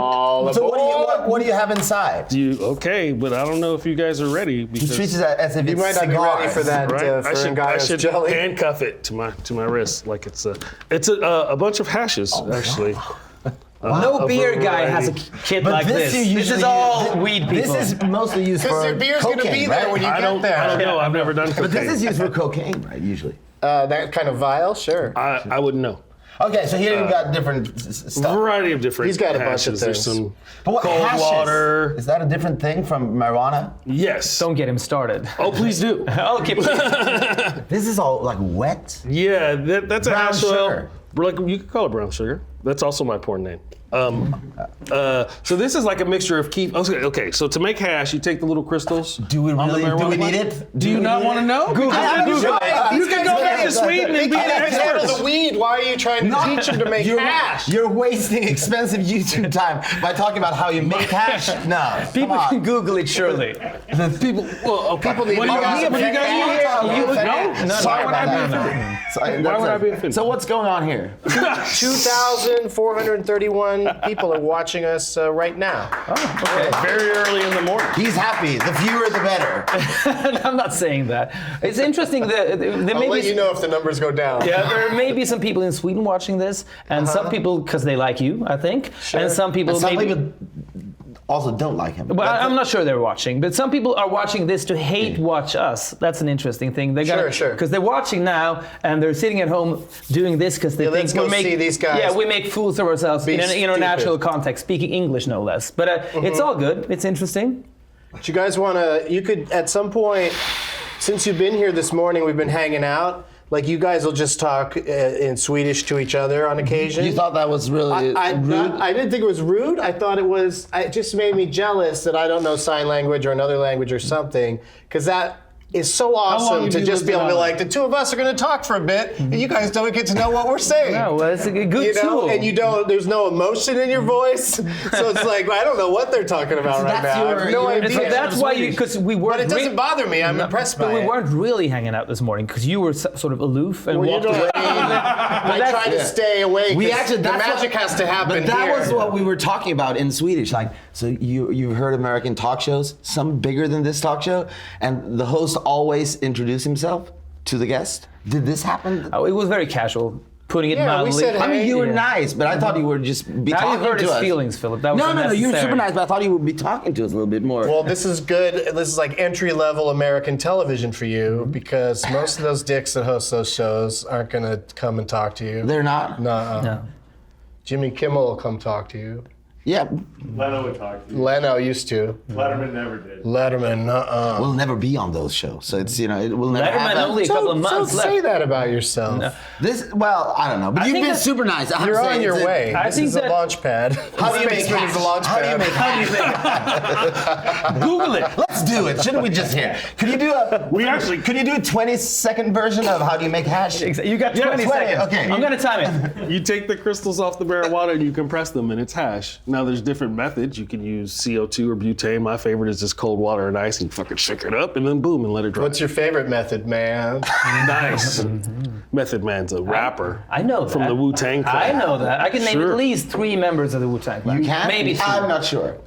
Speaker 4: so what do you have inside?
Speaker 2: Okay, but I don't know if you guys are ready
Speaker 4: He
Speaker 2: because
Speaker 4: treats it as if
Speaker 1: You
Speaker 4: it's
Speaker 1: might not be
Speaker 4: cigars.
Speaker 1: ready for that,
Speaker 2: right?
Speaker 1: for
Speaker 2: I
Speaker 1: Ngaio's
Speaker 2: should
Speaker 1: jelly.
Speaker 2: handcuff it to my wrist like it's a bunch of hashes actually.
Speaker 3: No
Speaker 2: a
Speaker 3: beer guy has a
Speaker 2: variety.
Speaker 3: kit
Speaker 4: But
Speaker 3: like
Speaker 4: this
Speaker 3: this.
Speaker 4: you
Speaker 3: This
Speaker 4: usually
Speaker 3: is all
Speaker 4: use-
Speaker 3: weed people.
Speaker 4: This is mostly used for
Speaker 1: Because their beer's going to
Speaker 4: cocaine,
Speaker 1: be there
Speaker 4: right?
Speaker 1: when you
Speaker 2: I
Speaker 1: get
Speaker 2: don't
Speaker 1: there.
Speaker 2: know. I've never done cocaine.
Speaker 4: But this is used for cocaine, right? Usually.
Speaker 1: That kind of vial, sure.
Speaker 2: I wouldn't know.
Speaker 4: Okay, so here you've got different stuff.
Speaker 2: Variety of different.
Speaker 1: He's got a bunch of
Speaker 2: hashes. There's
Speaker 1: things.
Speaker 2: some
Speaker 4: But what
Speaker 2: cold
Speaker 4: hashes?
Speaker 2: water.
Speaker 4: Is that a different thing from marijuana?
Speaker 2: Yes.
Speaker 3: Don't get him started.
Speaker 2: Oh, please do.
Speaker 3: Okay, please.
Speaker 4: This is all like wet.
Speaker 2: Yeah, that's a
Speaker 4: Brown
Speaker 2: hash oil.
Speaker 4: sugar.
Speaker 2: Like you could call it brown sugar. That's also my porn name. So this is like a mixture of keef. Okay, so to make hash, you take the little crystals.
Speaker 4: Do we
Speaker 2: on the
Speaker 4: really? Do
Speaker 2: marijuana
Speaker 4: we need
Speaker 2: plant.
Speaker 4: it?
Speaker 2: Do you not want to know?
Speaker 3: Google
Speaker 4: I haven't
Speaker 3: Google
Speaker 4: tried it.
Speaker 2: You
Speaker 4: These
Speaker 2: can
Speaker 4: guys
Speaker 2: go back to
Speaker 4: don't-
Speaker 2: Sweden and be
Speaker 1: They
Speaker 2: an
Speaker 1: can't handle
Speaker 2: expert.
Speaker 1: the weed. Why are you trying to teach them to make hash?
Speaker 4: You're wasting expensive YouTube time by talking about how you make hash. No,
Speaker 3: People
Speaker 4: come on.
Speaker 3: can Google it surely.
Speaker 2: The people. Well, okay.
Speaker 1: People need
Speaker 2: What do you
Speaker 1: to
Speaker 2: guys?
Speaker 1: know.
Speaker 2: What do you guys
Speaker 1: You-
Speaker 2: want?
Speaker 3: No,
Speaker 4: Sorry
Speaker 2: Why would I
Speaker 4: about
Speaker 2: be
Speaker 4: that.
Speaker 2: offended?
Speaker 4: Sorry,
Speaker 2: Why would I
Speaker 4: that's
Speaker 2: be
Speaker 4: it.
Speaker 2: offended?
Speaker 4: So what's going on here?
Speaker 1: 2,431 people are watching us right now.
Speaker 2: Very early in the morning.
Speaker 4: He's happy. The fewer, the better.
Speaker 3: I'm not saying that. It's interesting that there
Speaker 1: I'll
Speaker 3: may
Speaker 1: let
Speaker 3: be
Speaker 1: you know if the numbers go down.
Speaker 3: yeah, there may be some people in Sweden watching this, and some people because they like you, I think, and some people
Speaker 4: And some
Speaker 3: maybe.
Speaker 4: people also don't like him.
Speaker 3: Well, I'm not sure they're watching, but some people are watching this to hate watch us. That's an interesting thing. They're
Speaker 1: Sure, sure.
Speaker 3: Because they're watching now and they're sitting at home doing this because they
Speaker 1: Yeah,
Speaker 3: think
Speaker 1: let's go
Speaker 3: we're making
Speaker 1: see these guys
Speaker 3: Yeah, we make fools of ourselves
Speaker 1: be
Speaker 3: in an international
Speaker 1: stupid.
Speaker 3: context, speaking English no less. But it's all good. It's interesting.
Speaker 1: Do you guys want to, you could, at some point, since you've been here this morning, we've been hanging out, like you guys will just talk in Swedish to each other on occasion.
Speaker 4: You thought that was really rude?
Speaker 1: I didn't think it was rude. I thought it just made me jealous that I don't know sign language or another language or something, because that is so awesome
Speaker 2: have
Speaker 1: to
Speaker 2: you
Speaker 1: just
Speaker 2: lived
Speaker 1: be able to be
Speaker 2: in
Speaker 1: like, the two of us are going to talk for a bit, and you guys don't get to know what we're saying.
Speaker 3: No, well, it's a good
Speaker 1: You know,
Speaker 3: tool.
Speaker 1: and you don't. There's no emotion in your voice, so it's like I don't know what they're talking about right
Speaker 4: that's
Speaker 1: now. I have no
Speaker 4: your-
Speaker 1: idea.
Speaker 3: So that's why because we weren't.
Speaker 1: But it doesn't bother me. I'm impressed by
Speaker 3: But we
Speaker 1: it.
Speaker 3: weren't really hanging out this morning because you were sort of aloof and
Speaker 1: Well, you
Speaker 3: walked
Speaker 1: know,
Speaker 3: away.
Speaker 1: I try to stay away.
Speaker 4: We
Speaker 1: 'cause
Speaker 4: actually
Speaker 1: the
Speaker 4: that's
Speaker 1: magic
Speaker 4: what-
Speaker 1: has to happen
Speaker 4: But that
Speaker 1: here.
Speaker 4: was what we were talking about in Swedish. Like, so you've heard American talk shows, some bigger than this talk show, and the host always introduced himself to the guest. Did this happen?
Speaker 3: Oh, it was very casual, putting it
Speaker 1: Yeah, we
Speaker 3: mildly.
Speaker 1: said,
Speaker 4: I mean, you were
Speaker 3: Yeah.
Speaker 4: nice, but I thought you were just be
Speaker 3: Now
Speaker 4: talking
Speaker 3: you've hurt
Speaker 4: to
Speaker 3: his
Speaker 4: us.
Speaker 3: feelings, Philip. That was
Speaker 4: No, you're
Speaker 3: unnecessary.
Speaker 4: super nice, but I thought you would be talking to us a little bit more.
Speaker 1: Well, this is good. This is like entry-level American television for you because most of those dicks that host those shows aren't going to come and talk to you.
Speaker 4: They're not.
Speaker 1: No.
Speaker 3: No.
Speaker 1: Jimmy Kimmel will come talk to you.
Speaker 4: Yeah,
Speaker 7: Leno would talk to you.
Speaker 1: Leno used to.
Speaker 7: Letterman never did.
Speaker 1: Letterman,
Speaker 4: we'll never be on those shows, so it's it will never
Speaker 3: Letterman
Speaker 4: happen.
Speaker 3: only a couple of months
Speaker 1: Don't
Speaker 3: left.
Speaker 1: say that about yourself.
Speaker 4: Well, I don't know, but you've
Speaker 3: think
Speaker 4: been
Speaker 3: that-
Speaker 4: super nice. I'm
Speaker 1: You're
Speaker 4: saying
Speaker 1: on your
Speaker 4: it's a-
Speaker 1: way.
Speaker 3: I
Speaker 1: This
Speaker 3: think
Speaker 1: is a
Speaker 3: that-
Speaker 1: launch pad.
Speaker 4: How do you make
Speaker 1: Basement is a launch
Speaker 4: How do you
Speaker 1: pad.
Speaker 4: make
Speaker 2: Google it.
Speaker 4: Let's do it. Shouldn't we just hear? Could you do a? Could you do a 20-second version of how do you make hash?
Speaker 3: You got 20 seconds.
Speaker 4: okay.
Speaker 3: I'm gonna time it.
Speaker 2: You take the crystals off the marijuana and you compress them, and it's hash. Now there's different methods. You can use CO2 or butane. My favorite is just cold water and ice, and fucking shake it up, and then boom, and let it dry.
Speaker 1: What's your favorite method, man?
Speaker 2: Nice. Method Man's a rapper.
Speaker 3: I know that.
Speaker 2: From the Wu-Tang Clan.
Speaker 3: I know that. I can name
Speaker 2: Sure.
Speaker 3: at least 3 members of the Wu-Tang Clan.
Speaker 4: You can?
Speaker 3: Maybe 2.
Speaker 4: I'm not sure.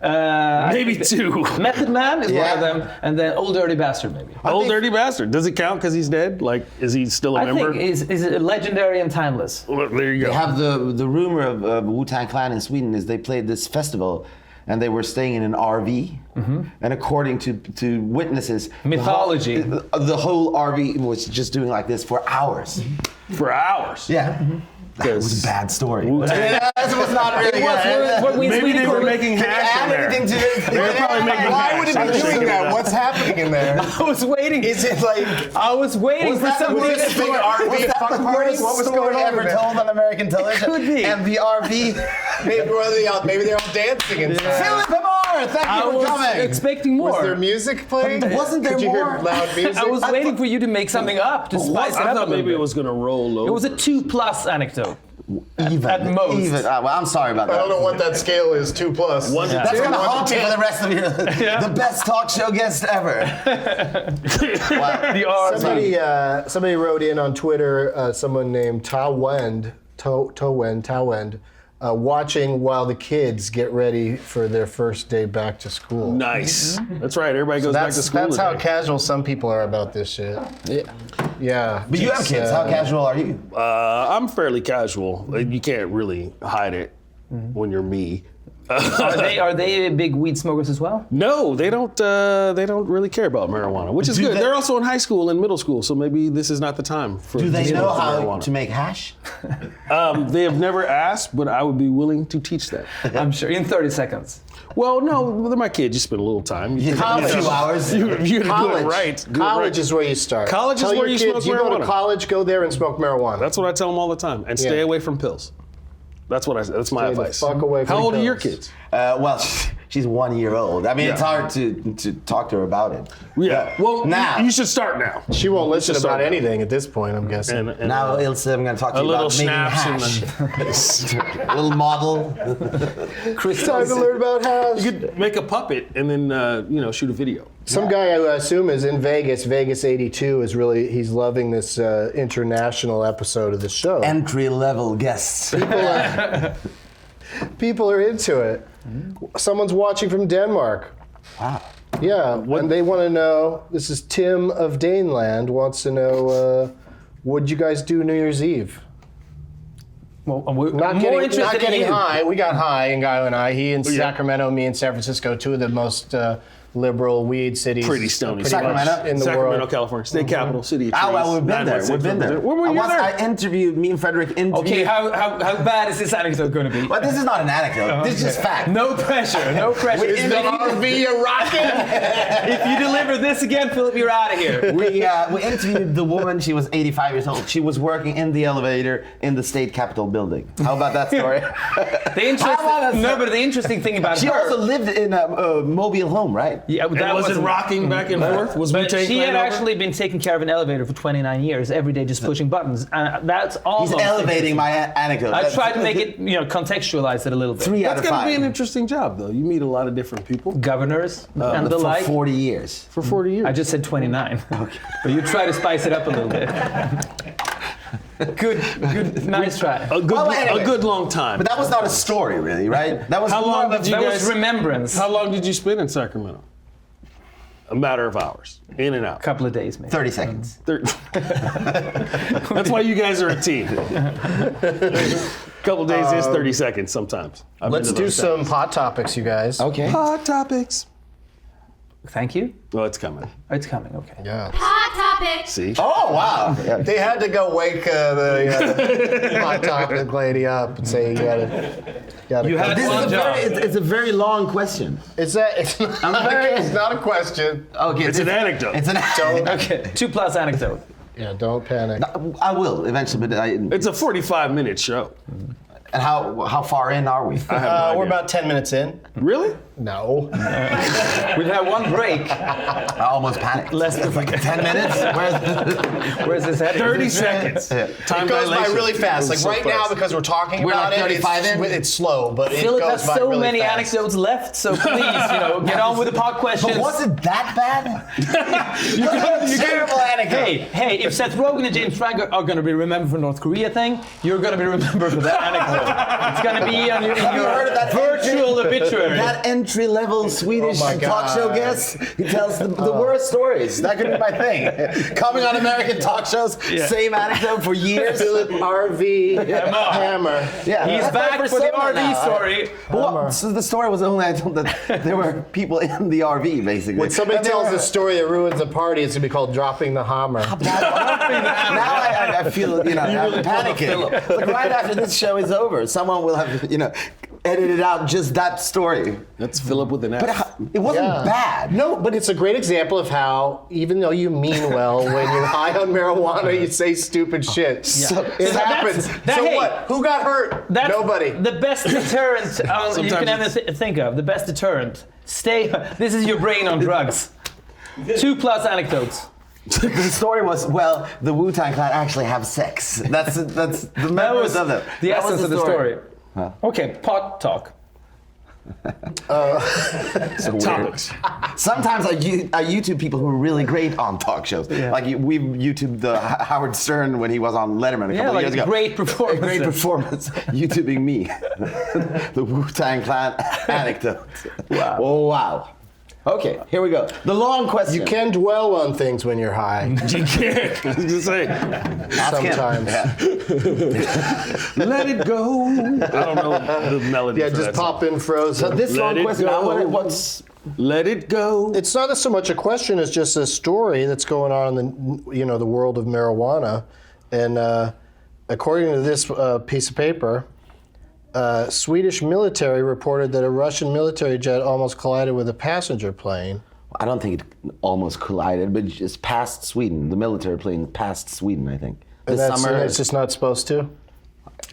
Speaker 2: Maybe 2.
Speaker 3: Method Man is one
Speaker 4: Yeah.
Speaker 3: of them, and then Old Dirty Bastard maybe.
Speaker 2: Old Dirty Bastard. Does it count because he's dead? Like, is he still a
Speaker 3: I
Speaker 2: member?
Speaker 3: think is legendary and timeless.
Speaker 2: Well, there you go.
Speaker 4: They have the rumor of Wu-Tang Clan in Sweden is they played this festival and they were staying in an RV. And according to witnesses,
Speaker 3: Mythology.
Speaker 4: the whole RV was just doing like this for hours.
Speaker 2: For hours.
Speaker 4: Yeah. That was a bad story.
Speaker 2: Wu-Tang.
Speaker 4: Yeah, that was not really good.
Speaker 2: Maybe they were making hash in there.
Speaker 4: Anything to it?
Speaker 2: They were probably making
Speaker 1: Why
Speaker 2: hash.
Speaker 1: would it be doing that? What's happening in there?
Speaker 3: I was waiting.
Speaker 1: Is it like
Speaker 3: I was waiting for somebody
Speaker 1: was
Speaker 3: to
Speaker 1: big RV
Speaker 4: Was that
Speaker 1: fuck
Speaker 4: the
Speaker 1: party?
Speaker 4: worst
Speaker 1: What was
Speaker 4: story
Speaker 1: going on
Speaker 4: ever
Speaker 1: there?
Speaker 4: told on American television?
Speaker 3: Could be.
Speaker 4: And the RV.
Speaker 1: Maybe they're all dancing inside.
Speaker 4: Philip Hammar, thank
Speaker 3: I
Speaker 4: you for
Speaker 3: was
Speaker 4: coming.
Speaker 3: expecting more.
Speaker 1: Was there music playing?
Speaker 4: Wasn't there
Speaker 1: Could you
Speaker 4: more?
Speaker 1: hear loud music?
Speaker 3: I was waiting for you to make something up to spice it
Speaker 2: I
Speaker 3: up a
Speaker 2: thought
Speaker 3: little
Speaker 2: maybe
Speaker 3: bit.
Speaker 2: it was going to roll over.
Speaker 3: It was a 2+ anecdote.
Speaker 4: Even.
Speaker 3: At most.
Speaker 4: Even. Well, I'm sorry about that.
Speaker 1: I don't know what that scale is. 2+.
Speaker 4: That's going to haunt you for the rest of your the best talk show guest ever.
Speaker 3: The RV.
Speaker 1: Somebody wrote in on Twitter. Someone named Tawend, watching while the kids get ready for their first day back to school.
Speaker 2: Nice. That's right. Everybody goes back to school.
Speaker 1: That's how
Speaker 2: today.
Speaker 1: casual some people are about this shit. Yeah.
Speaker 4: But you have kids. How casual are you?
Speaker 2: I'm fairly casual. You can't really hide it when you're me.
Speaker 3: Are they big weed smokers as well?
Speaker 2: No, they don't. They don't really care about marijuana, which is
Speaker 4: Do
Speaker 2: good.
Speaker 4: they-
Speaker 2: They're also in high school and middle school, so maybe this is not the time for.
Speaker 4: Do they
Speaker 2: to
Speaker 4: know
Speaker 2: smoke
Speaker 4: how
Speaker 2: marijuana.
Speaker 4: to make hash?
Speaker 2: They have never asked, but I would be willing to teach that.
Speaker 3: I'm sure. In 30 seconds.
Speaker 2: Well, no, they're my kids. You spend a little time. You
Speaker 4: A few hours.
Speaker 2: You're gonna do it
Speaker 1: College.
Speaker 2: right. Do it
Speaker 1: College
Speaker 2: right.
Speaker 1: is where you start.
Speaker 2: College is
Speaker 1: Tell
Speaker 2: where
Speaker 1: your
Speaker 2: you
Speaker 1: kids,
Speaker 2: smoke
Speaker 1: you go to
Speaker 2: marijuana.
Speaker 1: college, go there and smoke marijuana.
Speaker 2: That's what I tell them all the time, and stay
Speaker 1: Yeah.
Speaker 2: away from pills. That's what I. That's my
Speaker 1: Stay the
Speaker 2: advice.
Speaker 1: fuck away
Speaker 2: How
Speaker 1: from
Speaker 2: old are your
Speaker 1: pills.
Speaker 2: kids?
Speaker 4: Well, she's 1 year old. I mean, it's
Speaker 2: Yeah.
Speaker 4: hard to talk to her about it.
Speaker 2: Yeah. Well,
Speaker 4: now.
Speaker 2: you should start now.
Speaker 1: She won't listen
Speaker 2: Just
Speaker 1: about
Speaker 2: start.
Speaker 1: anything at this point, I'm guessing.
Speaker 2: And
Speaker 4: Now, Ilse, I'm going to talk to
Speaker 2: a
Speaker 4: you
Speaker 2: little
Speaker 4: about making
Speaker 2: snaps
Speaker 4: hash.
Speaker 2: and
Speaker 4: A little model.
Speaker 1: Time to learn about hash.
Speaker 2: you could make a puppet and then shoot a video.
Speaker 1: Some guy who I assume is in Vegas, Vegas 82, he's loving this international episode of the show.
Speaker 4: Entry-level guests.
Speaker 1: People are into it. Someone's watching from Denmark.
Speaker 4: Wow.
Speaker 1: Yeah, and they want to know, this is Tim of Daneland, wants to know, what'd you guys do New Year's Eve?
Speaker 3: Well, we're
Speaker 1: Not
Speaker 3: more
Speaker 1: getting,
Speaker 3: interested
Speaker 1: not
Speaker 3: in
Speaker 1: getting
Speaker 3: you.
Speaker 1: high. We got high, Ngaio and I. He in
Speaker 2: yeah.
Speaker 1: Sacramento, me in San Francisco, two of the most liberal weed cities.
Speaker 2: Pretty stony.
Speaker 1: pretty much
Speaker 4: Sacramento?
Speaker 1: in the
Speaker 2: Sacramento,
Speaker 1: world.
Speaker 2: California, state capital, city of trees.
Speaker 4: Oh, well, we've been there.
Speaker 2: 916
Speaker 4: We've been there.
Speaker 2: When were you there?
Speaker 4: I interviewed, me and Fredrik interviewed.
Speaker 3: Okay, how bad is this anecdote going to be?
Speaker 4: But this is not an anecdote. This is just fact.
Speaker 3: No pressure, no pressure.
Speaker 1: Is the RV a rocket?
Speaker 3: If you deliver this again, Philip, you're out of here.
Speaker 4: We interviewed the woman. She was 85 years old. She was working in the elevator in the state capitol building. How about that story?
Speaker 3: But the interesting thing about
Speaker 4: She
Speaker 3: her,
Speaker 4: also lived in a mobile home, right?
Speaker 3: yeah,
Speaker 2: And
Speaker 3: that
Speaker 2: was it
Speaker 3: wasn't-
Speaker 2: rocking back and forth? Was
Speaker 3: But
Speaker 2: Wu-Tang
Speaker 3: she
Speaker 2: Clan
Speaker 3: had
Speaker 2: over?
Speaker 3: actually been taking care of an elevator for 29 years, every day just pushing buttons. And that's almost.
Speaker 4: He's elevating my anecdote.
Speaker 3: I tried to make it,
Speaker 4: contextualize
Speaker 3: contextualize it a little bit.
Speaker 4: 3 out
Speaker 2: That's
Speaker 4: of
Speaker 2: got to
Speaker 4: 5.
Speaker 2: be an interesting job, though. You meet a lot of different people
Speaker 3: Governors and the
Speaker 4: for
Speaker 3: like.
Speaker 4: 40 years.
Speaker 2: for 40 years.
Speaker 3: I just said 29. Okay. But you try to spice it up a little bit. Good, nice try.
Speaker 2: a good,
Speaker 4: Well, anyway.
Speaker 2: a good long time.
Speaker 4: But that was not a story, really, right? That was
Speaker 2: How
Speaker 4: more
Speaker 2: long
Speaker 4: of a-
Speaker 2: did you
Speaker 3: That
Speaker 2: guys?
Speaker 3: was remembrance.
Speaker 2: How long did you spend in Sacramento? A matter of hours, in and out.
Speaker 3: Couple of days, maybe.
Speaker 4: 30 seconds.
Speaker 2: That's why you guys are a team. Couple days is 30 seconds sometimes. I've
Speaker 1: Let's
Speaker 2: been to
Speaker 1: do
Speaker 2: those
Speaker 1: some hot topics, you guys.
Speaker 4: Okay.
Speaker 2: hot topics.
Speaker 3: Thank you.
Speaker 2: Oh, it's coming.
Speaker 3: It's coming, okay.
Speaker 1: Yeah.
Speaker 9: Hot Topic.
Speaker 2: See?
Speaker 4: Oh wow! Yeah.
Speaker 1: They had to go wake the Hot Topic lady up and say, you gotta
Speaker 3: You had
Speaker 4: This
Speaker 3: one
Speaker 4: is
Speaker 3: job.
Speaker 4: it's a very long question.
Speaker 1: It's not a question.
Speaker 4: Okay,
Speaker 2: It's an anecdote.
Speaker 4: It's an anecdote.
Speaker 3: Okay, 2+ anecdote.
Speaker 1: Yeah, don't panic.
Speaker 4: I will eventually, but
Speaker 2: It's a 45-minute show.
Speaker 4: and how far in are we?
Speaker 10: We're about 10 minutes in.
Speaker 2: Really?
Speaker 1: No.
Speaker 3: We've had one break.
Speaker 4: I almost panicked.
Speaker 3: Less than
Speaker 4: like 10 minutes.
Speaker 3: Where's this heading?
Speaker 2: 30 seconds. Time
Speaker 10: It goes by
Speaker 2: dilation.
Speaker 10: really fast. Like
Speaker 1: So
Speaker 10: right now,
Speaker 1: fast.
Speaker 10: because we're talking
Speaker 4: We're
Speaker 10: about
Speaker 4: like
Speaker 10: it,
Speaker 4: 35 in?
Speaker 10: it's slow, but it
Speaker 3: Philip
Speaker 10: goes
Speaker 3: has
Speaker 10: by
Speaker 3: so
Speaker 10: really
Speaker 3: many
Speaker 10: fast.
Speaker 3: anecdotes left, so please, get on with the pod questions.
Speaker 4: But was it that bad? you got a terrible anecdote.
Speaker 3: Hey, if Seth Rogen and James Franco are going to be remembered for North Korea thing, you're going to be remembered for that anecdote. It's going to be on in
Speaker 4: Have you
Speaker 3: your
Speaker 4: heard of that
Speaker 3: virtual obituary.
Speaker 4: That entry-level Swedish
Speaker 1: my
Speaker 4: talk show
Speaker 1: God.
Speaker 4: guest, he tells the worst stories. That could be my thing. Coming on American talk shows, same anecdote for years.
Speaker 1: Philip R.V. Hammer.
Speaker 4: Yeah,
Speaker 3: He's
Speaker 4: that's
Speaker 3: back
Speaker 4: my
Speaker 3: for the
Speaker 4: persona
Speaker 3: RV
Speaker 4: now.
Speaker 3: story.
Speaker 4: Well, so the story was only I told that there were people in the RV, basically.
Speaker 1: When somebody
Speaker 4: And they
Speaker 1: tells
Speaker 4: were-
Speaker 1: a story that ruins the party, it's gonna be called dropping the hammer.
Speaker 4: now I feel, I'm panicking. Like right after this show is over, someone will have, edited out just that story.
Speaker 2: That's Philip with an F.
Speaker 4: But it wasn't bad.
Speaker 1: No, but it's a great example of how, even though you mean well, when you're high on marijuana, you say stupid shit.
Speaker 4: So-
Speaker 1: It
Speaker 3: So
Speaker 1: happens.
Speaker 3: that's-
Speaker 1: So
Speaker 3: hey,
Speaker 1: what? Who got hurt?
Speaker 3: That's
Speaker 1: Nobody.
Speaker 3: The best deterrent you
Speaker 2: Sometimes
Speaker 3: can ever think of. The best deterrent. This is your brain on drugs. 2+ anecdotes.
Speaker 4: The story was, well, the Wu-Tang Clan actually have sex. That's the
Speaker 3: That
Speaker 4: members
Speaker 3: was
Speaker 4: of them.
Speaker 3: the
Speaker 4: That was
Speaker 3: essence of the story.
Speaker 4: Huh.
Speaker 3: Okay, pot talk.
Speaker 4: So weird.
Speaker 2: Topics.
Speaker 4: Sometimes I YouTube people who are really great on talk shows. Like we YouTubed Howard Stern when he was on Letterman a couple of years ago.
Speaker 3: great performance.
Speaker 4: A great performance. YouTubing me. The Wu-Tang Clan anecdote. Wow. Oh, wow. Okay, here we go. The long question.
Speaker 1: You can dwell on things when you're high.
Speaker 2: You can't. I was gonna say,
Speaker 4: Ask him.
Speaker 1: sometimes.
Speaker 4: Yeah.
Speaker 2: let it go. I don't know the melody.
Speaker 1: Yeah,
Speaker 2: for
Speaker 1: just
Speaker 2: that
Speaker 1: pop in Frozen.
Speaker 4: So this
Speaker 2: Let
Speaker 4: long
Speaker 2: it
Speaker 4: question, I
Speaker 2: go.
Speaker 4: wonder what's...
Speaker 2: Let it go.
Speaker 1: It's not so much a question as just a story that's going on in the world of marijuana, and according to this piece of paper, Swedish military reported that a Russian military jet almost collided with a passenger plane.
Speaker 4: I don't think it almost collided, but it just passed Sweden. The military plane passed Sweden, I think.
Speaker 1: And
Speaker 4: This
Speaker 1: that's,
Speaker 4: summer.
Speaker 1: it's just not supposed to.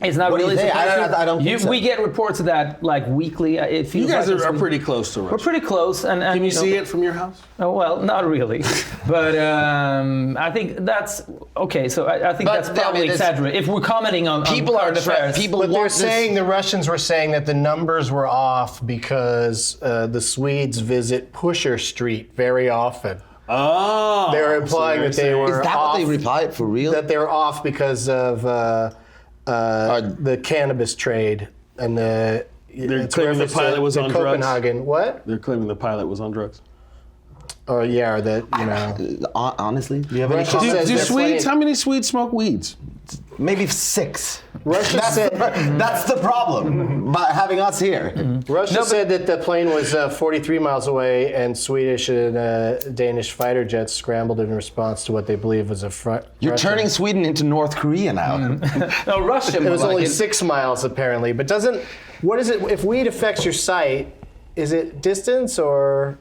Speaker 3: It's not
Speaker 4: What do you
Speaker 3: really
Speaker 4: think?
Speaker 3: supposed to.
Speaker 4: I don't think so.
Speaker 3: We get reports of that like weekly. It feels
Speaker 2: You guys
Speaker 3: like
Speaker 2: are
Speaker 3: it's-
Speaker 2: pretty close to
Speaker 3: We're
Speaker 2: Russia.
Speaker 3: pretty close, and
Speaker 2: Can you see it from your house?
Speaker 3: Oh, well, not really, but I think that's okay. So I think
Speaker 4: But,
Speaker 3: that's
Speaker 4: I mean,
Speaker 3: probably
Speaker 4: it's-
Speaker 3: exaggerated. If we're commenting on
Speaker 4: People are
Speaker 3: current affairs,
Speaker 4: people
Speaker 1: But they're
Speaker 4: want this-
Speaker 1: saying the Russians were saying that the numbers were off because the Swedes visit Pusher Street very often.
Speaker 2: Oh.
Speaker 1: They're implying that they were
Speaker 4: Is that
Speaker 1: off,
Speaker 4: what they replied for real?
Speaker 1: that they were off because of the cannabis trade and the.
Speaker 2: They're claiming the pilot was on drugs?
Speaker 1: Copenhagen. What?
Speaker 2: They're claiming the pilot was on drugs.
Speaker 1: Or yeah, or that
Speaker 4: Honestly, do you have any
Speaker 1: Russia
Speaker 4: comments?
Speaker 1: says
Speaker 2: Do
Speaker 1: they're
Speaker 2: Swedes?
Speaker 1: playing-
Speaker 2: How many Swedes smoke weeds?
Speaker 4: Maybe 6.
Speaker 1: Russia said
Speaker 4: That's the problem by having us here.
Speaker 1: Russia said that the plane was 43 miles away, and Swedish and Danish fighter jets scrambled in response to what they believe was a front.
Speaker 4: You're
Speaker 1: Russian.
Speaker 4: turning Sweden into North Korea now.
Speaker 3: no, Russia.
Speaker 1: It was
Speaker 3: like
Speaker 1: only
Speaker 3: it.
Speaker 1: 6 miles apparently, but doesn't. What is it? If weed affects your sight, is it distance or?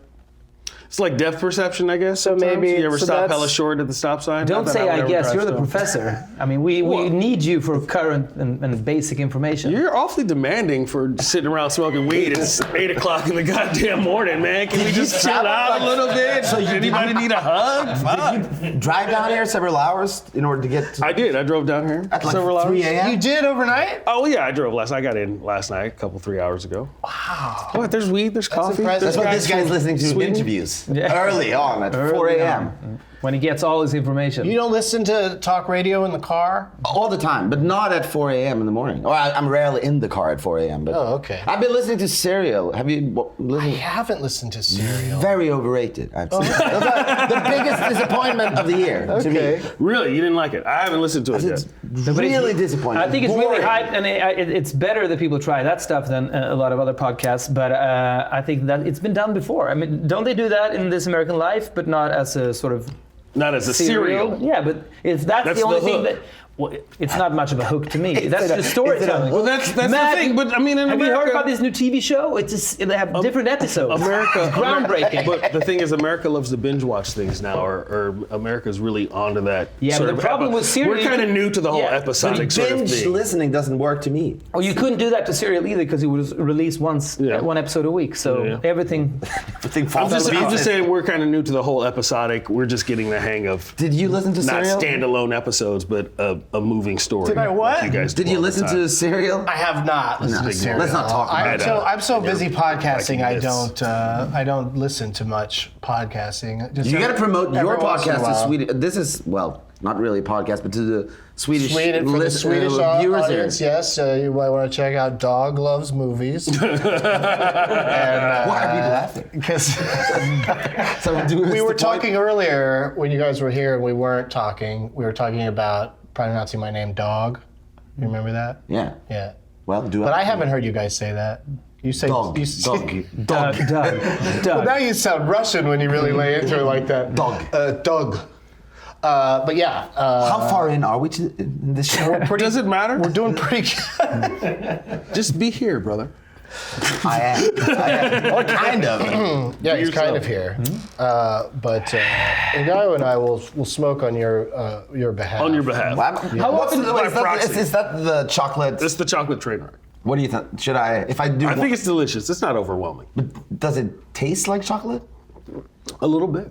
Speaker 2: It's like depth perception, I guess.
Speaker 1: So
Speaker 2: sometimes.
Speaker 1: maybe-
Speaker 2: You ever
Speaker 1: so
Speaker 2: stop
Speaker 1: that's-
Speaker 2: hella short at the stop sign?
Speaker 3: Don't
Speaker 2: Not that
Speaker 3: say
Speaker 2: would
Speaker 3: I
Speaker 2: ever
Speaker 3: guess.
Speaker 2: drive
Speaker 3: You're the
Speaker 2: slow.
Speaker 3: professor. I mean, we need you for current and basic information.
Speaker 2: You're awfully demanding for sitting around smoking weed. It's 8 o'clock in the goddamn morning, man. Can we just chill
Speaker 4: travel
Speaker 2: out
Speaker 4: like-
Speaker 2: a little bit?
Speaker 4: So you-
Speaker 2: Anybody need a hug? Fuck.
Speaker 4: Drive down here several hours in order to get to
Speaker 2: I did. I drove down here
Speaker 4: at like
Speaker 2: several
Speaker 4: 3
Speaker 2: hours.
Speaker 4: a.m.
Speaker 1: You did overnight?
Speaker 2: Oh yeah, I drove last. I got in last night, a couple 3 hours ago. Wow. What? There's weed. There's coffee.
Speaker 1: impressive.
Speaker 4: That's what
Speaker 2: There's
Speaker 4: this guy's listening to
Speaker 2: Sweden.
Speaker 4: interviews
Speaker 3: Yeah.
Speaker 4: early on at 4 a.m.
Speaker 3: when he gets all his information.
Speaker 1: You don't listen to talk radio in the car?
Speaker 4: All the time, but not at 4 a.m. in the morning. Or I'm rarely in the car at 4 a.m. But
Speaker 1: Oh, okay.
Speaker 4: I've been listening to Serial. Have you
Speaker 1: I
Speaker 4: listened?
Speaker 1: haven't listened to Serial.
Speaker 4: Very overrated. I've seen. The biggest disappointment of the year to me.
Speaker 1: Okay.
Speaker 2: Really? You didn't like it? I haven't listened to it
Speaker 4: It's
Speaker 2: yet.
Speaker 4: really disappointing.
Speaker 3: I think it's really
Speaker 4: Boring.
Speaker 3: hyped, and it's better that people try that stuff than a lot of other podcasts. But I think that it's been done before. I mean, don't they do that in This American Life, but not as a sort of
Speaker 2: Not as a cereal.
Speaker 3: Yeah, but if that's the only
Speaker 2: the
Speaker 3: thing
Speaker 2: hook.
Speaker 3: that. Well, it's not much of a hook to me. That's just storytelling.
Speaker 2: Well, that's the thing. But I mean, in
Speaker 3: have
Speaker 2: America,
Speaker 3: you heard about this new TV show? It's just, they have different episodes.
Speaker 2: America,
Speaker 3: groundbreaking.
Speaker 2: But the thing is, America loves to binge watch things now, or America's really onto that.
Speaker 3: Yeah,
Speaker 2: sort
Speaker 3: but the
Speaker 2: of
Speaker 3: problem with Serial,
Speaker 2: we're kind of new to the whole
Speaker 3: Yeah.
Speaker 2: episodic sort of
Speaker 4: Binge
Speaker 2: thing.
Speaker 4: listening doesn't work to me.
Speaker 3: Well, you couldn't do that to Serial either because it was released once,
Speaker 2: Yeah.
Speaker 3: one episode a week. So
Speaker 2: Yeah.
Speaker 3: everything.
Speaker 2: I'm just saying we're kind of new to the whole episodic. We're just getting the hang of
Speaker 4: Did you listen to
Speaker 2: not
Speaker 4: Serial?
Speaker 2: standalone episodes, but a moving story.
Speaker 10: Did I what?
Speaker 2: You guys
Speaker 4: Did
Speaker 2: do
Speaker 4: you
Speaker 2: all the
Speaker 4: listen
Speaker 2: time.
Speaker 4: to Serial?
Speaker 10: I have not listened to
Speaker 2: big
Speaker 10: Serial.
Speaker 4: Let's not talk about it.
Speaker 10: I'm so busy podcasting. I
Speaker 2: this.
Speaker 10: don't listen to much podcasting. Just
Speaker 4: You got to promote your
Speaker 10: every once in a
Speaker 4: podcast to
Speaker 10: while.
Speaker 4: Swedish. This is, well, not really a podcast, but to the Swedish
Speaker 10: For the
Speaker 4: list-
Speaker 10: Swedish
Speaker 4: viewers
Speaker 10: audience,
Speaker 4: here.
Speaker 10: yes. You might want to check out Dog Loves Movies. and,
Speaker 4: Why are you laughing?
Speaker 10: Because
Speaker 4: We
Speaker 10: we were talking earlier when you guys were here and we weren't talking. We were talking about pronouncing my name Dog. You remember that?
Speaker 4: Yeah.
Speaker 10: Yeah.
Speaker 4: Well, do
Speaker 10: But I haven't heard you guys say that. You say
Speaker 4: Dog.
Speaker 10: You
Speaker 4: Dog.
Speaker 3: Doug.
Speaker 10: Well, now you sound Russian when you really lay into it like that.
Speaker 4: Dog.
Speaker 10: Dog. But yeah.
Speaker 4: How far in are we to this show?
Speaker 2: Does it matter?
Speaker 10: We're doing pretty good.
Speaker 2: Just be here, brother.
Speaker 4: I am. Or kind of.
Speaker 10: Yeah, he's kind
Speaker 2: yourself.
Speaker 10: of here. But Ngaio and I will smoke on your behalf.
Speaker 2: On your behalf.
Speaker 4: How
Speaker 2: often- by proxy.
Speaker 4: Is that the chocolate?
Speaker 2: It's the chocolate trademark.
Speaker 4: What do you think? Should I, if I do,
Speaker 2: I think it's delicious. It's not overwhelming.
Speaker 4: does it taste like chocolate?
Speaker 2: A little bit.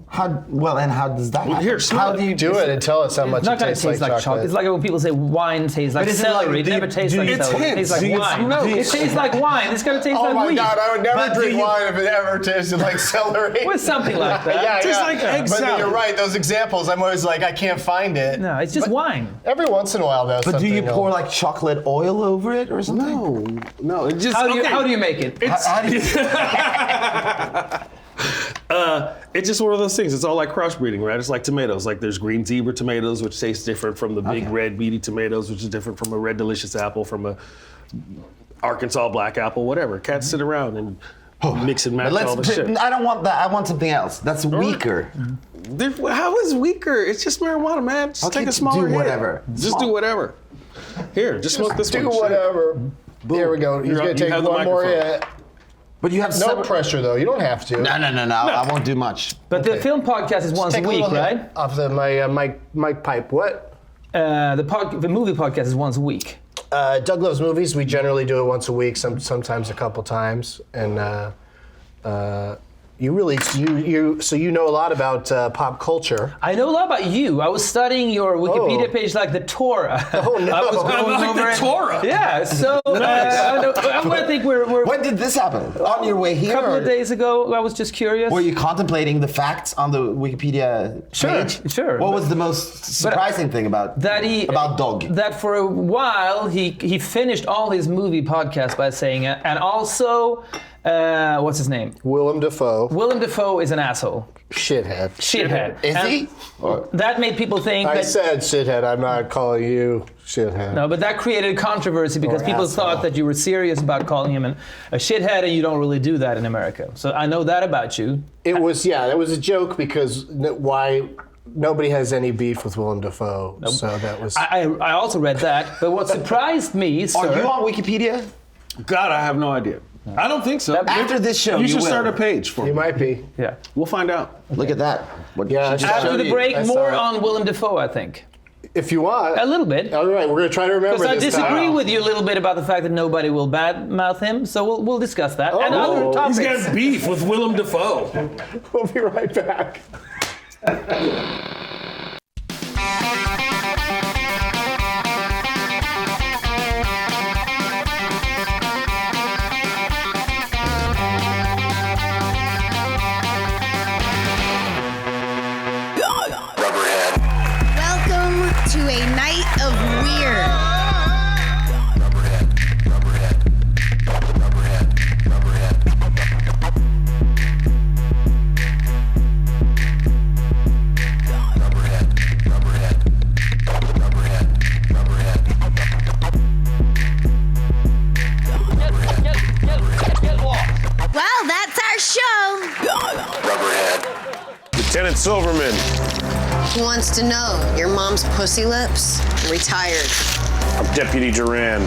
Speaker 4: How, well, and how does that happen?
Speaker 2: here, smell
Speaker 10: How
Speaker 2: it.
Speaker 10: do you do it and tell us how much
Speaker 3: It's not
Speaker 10: it
Speaker 3: going to
Speaker 10: tastes
Speaker 3: taste like chocolate.
Speaker 10: chocolate?
Speaker 3: It's like when people say wine tastes like
Speaker 4: But is it like-
Speaker 3: celery. It
Speaker 4: do you-
Speaker 3: never tastes
Speaker 4: do
Speaker 3: like
Speaker 4: you-
Speaker 2: It's
Speaker 3: celery. It
Speaker 2: hints.
Speaker 3: tastes like
Speaker 2: Do you-
Speaker 3: wine.
Speaker 2: no.
Speaker 3: It tastes like wine. It's going to taste
Speaker 10: Oh
Speaker 3: like
Speaker 10: my
Speaker 3: wheat.
Speaker 10: God! I would never
Speaker 4: But do
Speaker 10: drink
Speaker 4: you-
Speaker 10: wine if it ever tasted like celery.
Speaker 3: With something like that.
Speaker 10: Yeah,
Speaker 2: Tastes
Speaker 10: yeah.
Speaker 2: like egg
Speaker 10: But
Speaker 2: salad.
Speaker 10: you're right. Those examples, I'm always like, I can't find it.
Speaker 3: No, it's just wine.
Speaker 10: Every once in a while, though.
Speaker 4: But do you
Speaker 10: something
Speaker 4: pour
Speaker 10: will-
Speaker 4: like chocolate oil over it or something?
Speaker 2: No. It just,
Speaker 3: How do
Speaker 2: okay.
Speaker 3: you make it?
Speaker 4: How do you,
Speaker 2: It's just one of those things. It's all like crossbreeding, right? It's like tomatoes. Like there's green zebra tomatoes, which taste different from the big red meaty tomatoes, which is different from a red delicious apple, from a Arkansas black apple, whatever. Cats sit around and mix and match all the shit.
Speaker 4: I don't want that. I want something else. That's weaker.
Speaker 2: How is weaker? It's just marijuana, man. Just
Speaker 4: Okay,
Speaker 2: take a smaller
Speaker 4: do
Speaker 2: hit.
Speaker 4: whatever.
Speaker 2: Just do whatever. Here, just smoke this
Speaker 10: Do
Speaker 2: one. Shit.
Speaker 10: whatever. Here we go. He's
Speaker 2: You're
Speaker 10: gonna
Speaker 2: up. You
Speaker 10: take
Speaker 2: have the
Speaker 10: one more
Speaker 2: microphone.
Speaker 10: hit.
Speaker 4: But you have
Speaker 10: No
Speaker 4: separate.
Speaker 10: pressure, though. You don't have to.
Speaker 4: No. I won't do much.
Speaker 3: But the film podcast is once a
Speaker 10: Take a
Speaker 3: week,
Speaker 10: little
Speaker 3: right?
Speaker 10: hit off my mic pipe. What?
Speaker 3: The movie podcast is once a week.
Speaker 10: Doug Loves Movies. We generally do it once a week, sometimes a couple times, and you really so you know a lot about pop culture.
Speaker 3: I know a lot about you. I was studying your Wikipedia page like the Torah.
Speaker 10: Oh no!
Speaker 3: I was going
Speaker 2: Like
Speaker 3: over
Speaker 2: the
Speaker 3: it.
Speaker 2: Torah.
Speaker 3: Yeah, so I think we're
Speaker 4: When did this happen? On your way here?
Speaker 3: a couple
Speaker 4: or
Speaker 3: of days ago. I was just curious.
Speaker 4: Were you contemplating the facts on the Wikipedia page?
Speaker 3: Sure.
Speaker 4: What was the most surprising thing about Dog?
Speaker 3: That for a while he finished all his movie podcasts by saying it, and also what's his name?
Speaker 10: Willem Dafoe.
Speaker 3: Willem Dafoe is an asshole.
Speaker 10: Shithead.
Speaker 3: Shithead.
Speaker 4: Is
Speaker 3: And
Speaker 4: he?
Speaker 3: That made people think
Speaker 10: I
Speaker 3: that.
Speaker 10: said shithead. I'm not calling you shithead.
Speaker 3: No, but that created controversy because
Speaker 10: Or
Speaker 3: people
Speaker 10: asshole.
Speaker 3: thought that you were serious about calling him a shithead, and you don't really do that in America. So I know that about you.
Speaker 10: It was that was a joke because why nobody has any beef with Willem Dafoe. So that was.
Speaker 3: I also read that, but what surprised me, sir,
Speaker 4: Are you on Wikipedia?
Speaker 2: God, I have no idea. I don't think so.
Speaker 4: After this show,
Speaker 2: you should
Speaker 4: will.
Speaker 2: start a page for
Speaker 10: you
Speaker 2: me.
Speaker 10: might be.
Speaker 3: yeah.
Speaker 2: We'll find out.
Speaker 4: Look at that. What
Speaker 10: Yeah,
Speaker 4: she just
Speaker 3: After
Speaker 4: showed
Speaker 3: the
Speaker 4: you.
Speaker 3: break,
Speaker 10: I
Speaker 3: more
Speaker 10: saw it.
Speaker 3: on Willem Dafoe, I think.
Speaker 10: If you want.
Speaker 3: A little bit.
Speaker 10: All right, we're gonna try to remember
Speaker 3: Because I
Speaker 10: this
Speaker 3: disagree
Speaker 10: time.
Speaker 3: with you a little bit about the fact that nobody will badmouth him, so we'll discuss that. And
Speaker 10: Oh.
Speaker 3: other topics.
Speaker 2: He's got beef with Willem Dafoe.
Speaker 10: We'll be right back.
Speaker 9: Welcome to a night of weird. Well, that's our show.
Speaker 11: The Lieutenant Silverman.
Speaker 9: He wants to know your mom's pussy lips. Retired.
Speaker 11: I'm Deputy Durand.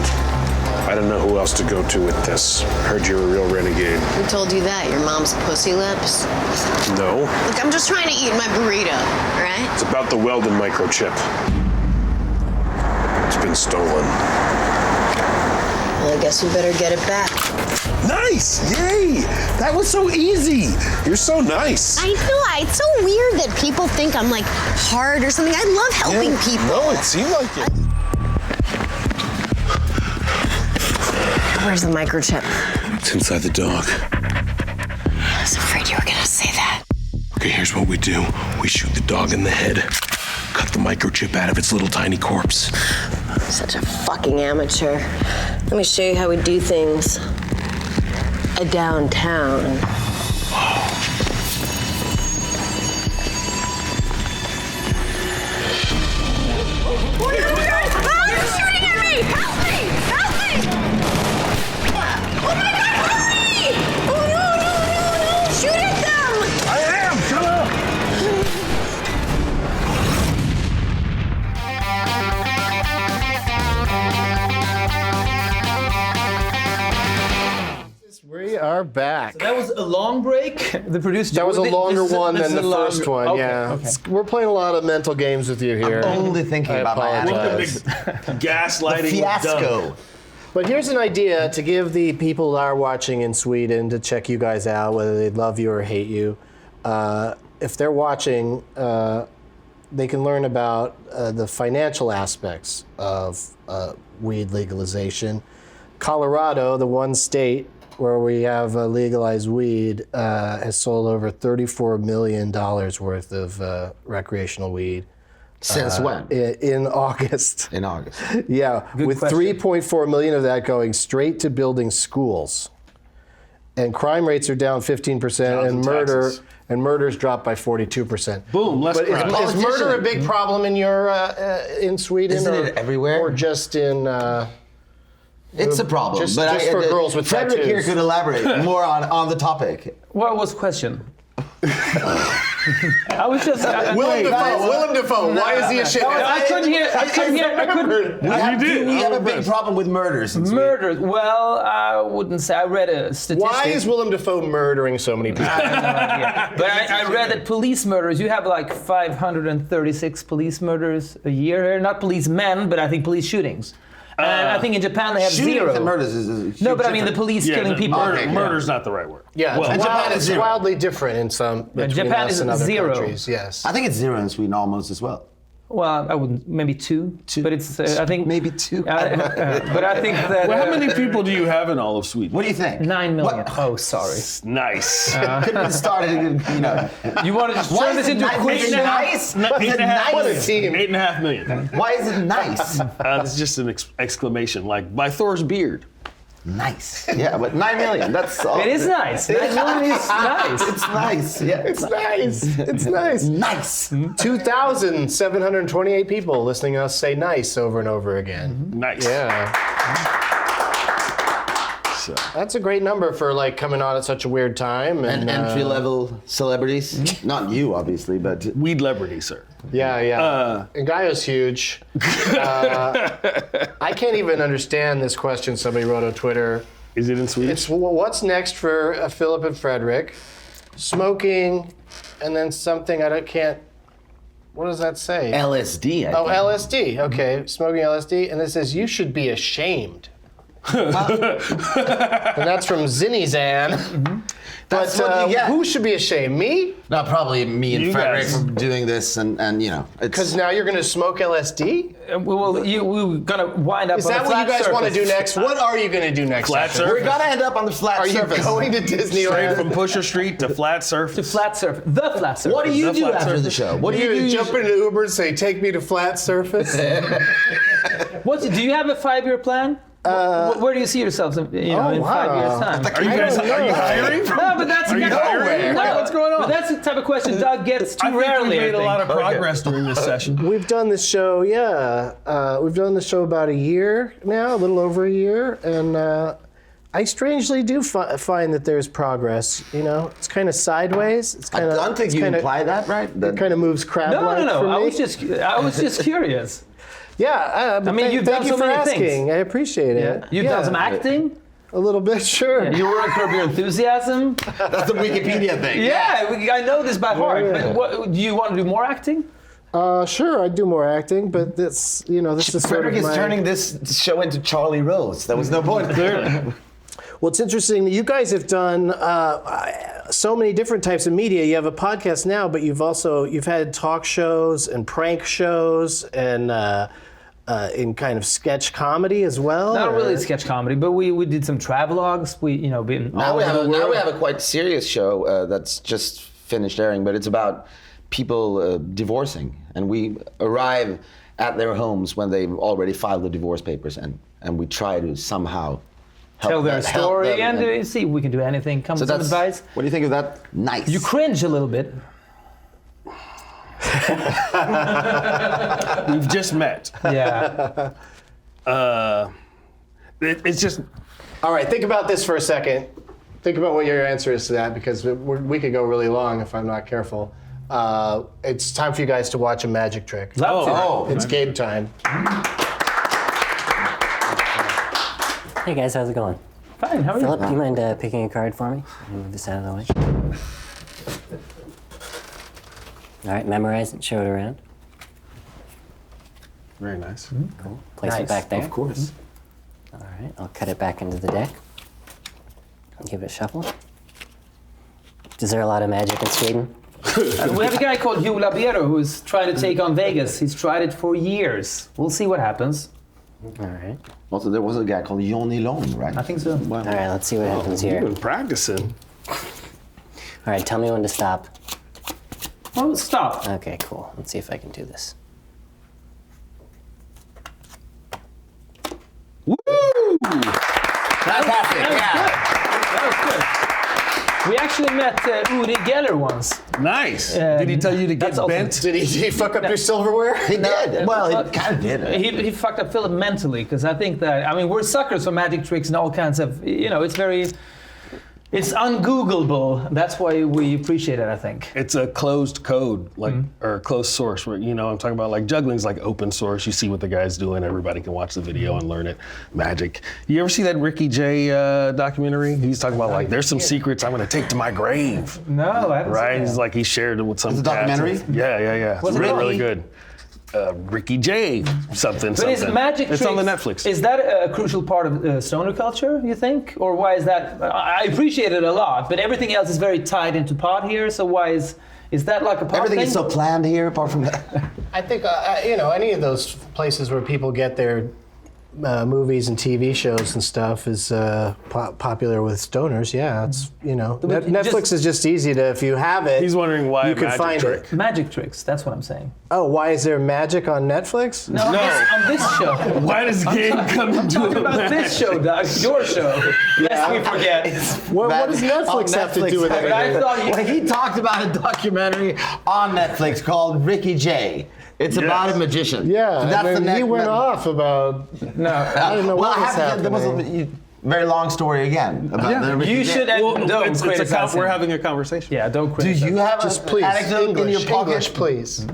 Speaker 11: I don't know who else to go to with this. Heard you're a real renegade.
Speaker 9: Who told you that? Your mom's pussy lips?
Speaker 11: No.
Speaker 9: Look, I'm just trying to eat my burrito, all right?
Speaker 11: It's about the Weldon microchip. It's been stolen.
Speaker 9: Well, I guess we better get it back.
Speaker 11: Nice! Yay! That was so easy. You're so nice.
Speaker 9: I know. It's so weird that people think I'm like hard or something. I love helping people.
Speaker 11: No, it seemed like it.
Speaker 9: Where's the microchip?
Speaker 11: It's inside the dog.
Speaker 9: I was afraid you were gonna say that.
Speaker 11: Okay, here's what we do. We shoot the dog in the head. Cut the microchip out of its little tiny corpse.
Speaker 9: Such a fucking amateur. Let me show you how we do things. Downtown. What are you doing? Oh, you're shooting at me! Help me! Help me! Oh my God! Help me! Oh no! Shoot at them!
Speaker 11: I am! Shut up!
Speaker 1: We are back.
Speaker 3: That was a long break. The producer.
Speaker 1: That was a longer one than the first one.
Speaker 3: Okay,
Speaker 1: Yeah,
Speaker 3: okay.
Speaker 1: We're playing a lot of mental games with you here.
Speaker 4: I'm only thinking
Speaker 1: I
Speaker 4: about my
Speaker 1: apologize.
Speaker 2: Gaslighting.
Speaker 4: fiasco.
Speaker 1: But here's an idea to give the people that are watching in Sweden to check you guys out, whether they love you or hate you. If they're watching, they can learn about the financial aspects of weed legalization. Colorado, the one state where we have legalized weed, has sold over $34 million worth of recreational weed.
Speaker 4: Since when?
Speaker 1: In August.
Speaker 4: In August.
Speaker 1: Yeah,
Speaker 3: Good
Speaker 1: with
Speaker 3: question.
Speaker 1: 3.4 million of that going straight to building schools. And crime rates are down 15%, and murders dropped by 42%.
Speaker 2: Boom, less
Speaker 1: But
Speaker 2: crime.
Speaker 1: is murder a big problem in your in Sweden?
Speaker 4: Isn't
Speaker 1: or,
Speaker 4: it everywhere?
Speaker 1: Or just in?
Speaker 4: It's a problem.
Speaker 1: Just-
Speaker 4: but
Speaker 1: just for girls with
Speaker 4: Fredrik here
Speaker 1: tattoos.
Speaker 4: could elaborate more on the topic.
Speaker 3: What was the question? I was just.
Speaker 1: Willem Dafoe. Why is he a shit?
Speaker 3: I couldn't hear. I couldn't hear. I couldn't.
Speaker 4: We have a big problem with murders in Sweden.
Speaker 3: Murder. Well, I wouldn't say. I read a statistic.
Speaker 1: Why is Willem Dafoe murdering so many people?
Speaker 3: I have no idea. But I read that police murders, you have like 536 police murders a year here. Not policemen, but I think police shootings. And I think in Japan they have
Speaker 4: Shootings
Speaker 3: zero.
Speaker 4: and murders is a huge
Speaker 3: No, but I mean the
Speaker 4: difference.
Speaker 3: police killing people.
Speaker 2: Murder's not the right word.
Speaker 1: Yeah,
Speaker 2: Well,
Speaker 1: it's,
Speaker 4: Japan is
Speaker 1: it's
Speaker 4: zero.
Speaker 1: wildly different in some between
Speaker 3: Japan
Speaker 1: us
Speaker 3: is
Speaker 1: and other
Speaker 3: zero.
Speaker 1: countries. Yes.
Speaker 4: I think it's zero in Sweden almost as well.
Speaker 3: Well, I wouldn't. Maybe two. But it's. I think
Speaker 4: Maybe two.
Speaker 3: But I think that.
Speaker 2: Well, how many people do you have in all of Sweden?
Speaker 4: What do you think?
Speaker 3: 9 million.
Speaker 4: What?
Speaker 3: Oh, sorry.
Speaker 2: Nice.
Speaker 4: Could have started, you know.
Speaker 3: You want to just
Speaker 4: Why
Speaker 3: turn
Speaker 4: is
Speaker 3: this
Speaker 4: it
Speaker 3: into a quiz
Speaker 4: nice?
Speaker 3: now?
Speaker 4: Nice? What's it
Speaker 1: What a
Speaker 4: nice?
Speaker 1: team.
Speaker 2: 8.5 million.
Speaker 4: Why is it nice?
Speaker 2: It's just an exclamation, like by Thor's beard.
Speaker 4: Nice. Yeah, but 9 million. That's all.
Speaker 3: It is nice. 9 million is nice.
Speaker 4: It's nice. Yeah.
Speaker 1: It's nice. It's nice.
Speaker 4: Nice.
Speaker 1: 2,728 people listening to us say nice over and over again.
Speaker 2: Nice.
Speaker 1: Yeah.
Speaker 2: So.
Speaker 1: That's a great number for like coming on at such a weird time.
Speaker 4: And entry-level celebrities. Not you, obviously, but
Speaker 2: Weed celebrity, sir.
Speaker 1: Yeah, yeah. And Ngaio's huge. I can't even understand this question somebody wrote on Twitter.
Speaker 2: Is it in Swedish?
Speaker 1: It's what's next for Filip and Fredrik? Smoking, and then something can't. What does that say?
Speaker 4: LSD. I
Speaker 1: Oh,
Speaker 4: think.
Speaker 1: LSD. Okay, smoking LSD, and it says you should be ashamed. And that's from Zinizan.
Speaker 4: That's
Speaker 1: But
Speaker 4: what you get.
Speaker 1: who should be ashamed? Me?
Speaker 4: No, probably me and
Speaker 2: You
Speaker 4: Fredrik
Speaker 2: guys.
Speaker 4: for doing this, and you know,
Speaker 1: Because
Speaker 4: it's.
Speaker 1: now you're going to smoke LSD?
Speaker 3: We're gonna wind up
Speaker 1: Is
Speaker 3: on
Speaker 1: that
Speaker 3: a
Speaker 1: what you
Speaker 3: flat
Speaker 1: guys want to
Speaker 3: surface.
Speaker 1: do next? What are you going to do next?
Speaker 2: Flat
Speaker 1: after?
Speaker 2: surface.
Speaker 4: We're gonna end up on the flat
Speaker 1: Are you
Speaker 4: surface.
Speaker 1: going to
Speaker 2: Straight
Speaker 1: Disneyland?
Speaker 2: from Pusher Street to flat surface.
Speaker 3: The flat surface. The flat surface.
Speaker 4: What do you
Speaker 2: The
Speaker 4: do
Speaker 2: flat
Speaker 4: after the
Speaker 2: surface.
Speaker 4: show? What do
Speaker 1: You
Speaker 4: you do?
Speaker 1: jump into Uber and say, take me to flat surface?
Speaker 3: Do you have a 5-year plan? Where do you see yourselves in 5 years' time?
Speaker 2: Are you guys hiring?
Speaker 3: No, but that's
Speaker 2: Are you hiring?
Speaker 3: No,
Speaker 2: What's going on?
Speaker 3: But that's the type of question Doug gets too
Speaker 2: I think
Speaker 3: rarely.
Speaker 2: we made
Speaker 3: I
Speaker 2: a lot of
Speaker 3: think.
Speaker 2: progress during this session.
Speaker 1: We've done this show, we've done this show about a year now, a little over a year, and I strangely do find that there's progress. You know, it's kind of sideways. It's kind of.
Speaker 4: I don't think you imply that, right?
Speaker 1: It kind of moves crab-like for me.
Speaker 3: I was just curious.
Speaker 1: Yeah,
Speaker 3: I mean, you've done so many
Speaker 1: asking.
Speaker 3: things.
Speaker 1: I appreciate it.
Speaker 3: You've done some acting.
Speaker 1: A little bit, sure.
Speaker 3: You were on Curb Your Enthusiasm.
Speaker 4: That's a Wikipedia thing.
Speaker 3: Yeah, I know this by heart.
Speaker 1: Yeah.
Speaker 3: But do you want to do more acting?
Speaker 1: Sure, I'd do more acting, but this is sort of
Speaker 4: Fredrik is
Speaker 1: my...
Speaker 4: turning this show into Charlie Rose. There was no point there.
Speaker 1: Well, it's interesting that you guys have done so many different types of media. You have a podcast now, but you've had talk shows and prank shows and in kind of sketch comedy as well.
Speaker 3: Not really sketch comedy, but we did some travelogues.
Speaker 4: Now we have a quite serious show that's just finished airing, but it's about people divorcing, and we arrive at their homes when they've already filed the divorce papers, and we try to somehow
Speaker 3: tell their story
Speaker 4: and
Speaker 3: see if we can do anything. Come with some advice.
Speaker 4: What do you think of that? Nice.
Speaker 3: You cringe a little bit.
Speaker 2: We've just met.
Speaker 3: Yeah.
Speaker 2: It's just.
Speaker 1: All right, think about this for a second. Think about what your answer is to that, because we could go really long if I'm not careful. It's time for you guys to watch a magic trick. It's game time.
Speaker 12: Hey guys, how's it going?
Speaker 3: Fine, how are
Speaker 12: Philip,
Speaker 3: you?
Speaker 12: do you mind picking a card for me? Move this out of the way. All right, memorize it, show it around.
Speaker 2: Very nice.
Speaker 12: Cool. Place it back there.
Speaker 4: Of course.
Speaker 12: All right, I'll cut it back into the deck. Give it a shuffle. Is there a lot of magic in Sweden?
Speaker 3: We have a guy called Hugh Labero who's trying to take on Vegas. He's tried it for years. We'll see what happens.
Speaker 12: All right.
Speaker 4: Also, there was a guy called Johnny Long, right?
Speaker 3: I think so.
Speaker 12: All right, let's see what happens
Speaker 2: You've
Speaker 12: here.
Speaker 2: been practicing.
Speaker 12: All right, tell me when to stop.
Speaker 3: Oh, stop.
Speaker 12: Okay, cool. Let's see if I can do this.
Speaker 2: Woo!
Speaker 4: Fantastic.
Speaker 3: That was good. We actually met Uri Geller once.
Speaker 2: Nice. Did he tell you to get
Speaker 3: that's
Speaker 2: bent?
Speaker 1: Did he fuck up your silverware?
Speaker 4: He did. Well, he kind of did.
Speaker 3: He fucked up Philip mentally, because I think that, I mean, we're suckers for magic tricks and all kinds of, it's ungoogleable. That's why we appreciate it, I think.
Speaker 2: It's a closed code, or a closed source. Where I'm talking about like juggling's like open source. You see what the guy's doing. Everybody can watch the video and learn it. Magic. You ever see that Ricky Jay documentary? He's talking about like there's some secrets I'm going to take to my grave.
Speaker 3: No, I haven't
Speaker 2: Right?
Speaker 3: seen
Speaker 2: He's
Speaker 3: that.
Speaker 2: like he shared it with some.
Speaker 4: It's a documentary?
Speaker 2: Yeah.
Speaker 3: What's
Speaker 2: It's
Speaker 3: it
Speaker 2: really
Speaker 3: called?
Speaker 2: good. Ricky Jay something.
Speaker 3: But is magic
Speaker 2: It's
Speaker 3: tricks,
Speaker 2: on the Netflix.
Speaker 3: Is that a crucial part of stoner culture, you think? Or why is that? I appreciate it a lot, but everything else is very tied into pot here, so why is that like a pot
Speaker 4: Everything
Speaker 3: thing?
Speaker 4: is so planned here, apart from that.
Speaker 1: I think, any of those places where people get their movies and TV shows and stuff is popular with stoners. Yeah, it's, Netflix is just easy to, if you have it.
Speaker 2: He's wondering why
Speaker 1: you
Speaker 2: a
Speaker 1: can
Speaker 2: magic
Speaker 1: find
Speaker 2: trick.
Speaker 1: it.
Speaker 3: Magic tricks, that's what I'm saying.
Speaker 1: Oh, why is there magic on Netflix?
Speaker 3: No, on this show.
Speaker 2: Why does game come into
Speaker 3: Talking
Speaker 2: it?
Speaker 3: about this show, Doug, your show. Lest we forget.
Speaker 1: What does Netflix have to do with
Speaker 3: But
Speaker 1: it?
Speaker 3: I thought you...
Speaker 4: Well, he talked about a documentary on Netflix called Ricky Jay. It's about a magician.
Speaker 1: Yeah,
Speaker 4: So that's
Speaker 1: and then
Speaker 4: the
Speaker 1: he went off about.
Speaker 3: No.
Speaker 1: I don't know what was
Speaker 4: there was
Speaker 1: happening.
Speaker 4: a very long story again about the Ricky
Speaker 3: You
Speaker 4: Jay.
Speaker 3: should don't criticize him.
Speaker 2: We're having a conversation.
Speaker 3: Yeah, don't
Speaker 4: Do
Speaker 3: criticize.
Speaker 4: you have
Speaker 1: Just
Speaker 4: an
Speaker 1: please,
Speaker 4: anecdote in your pocket?
Speaker 1: English, please.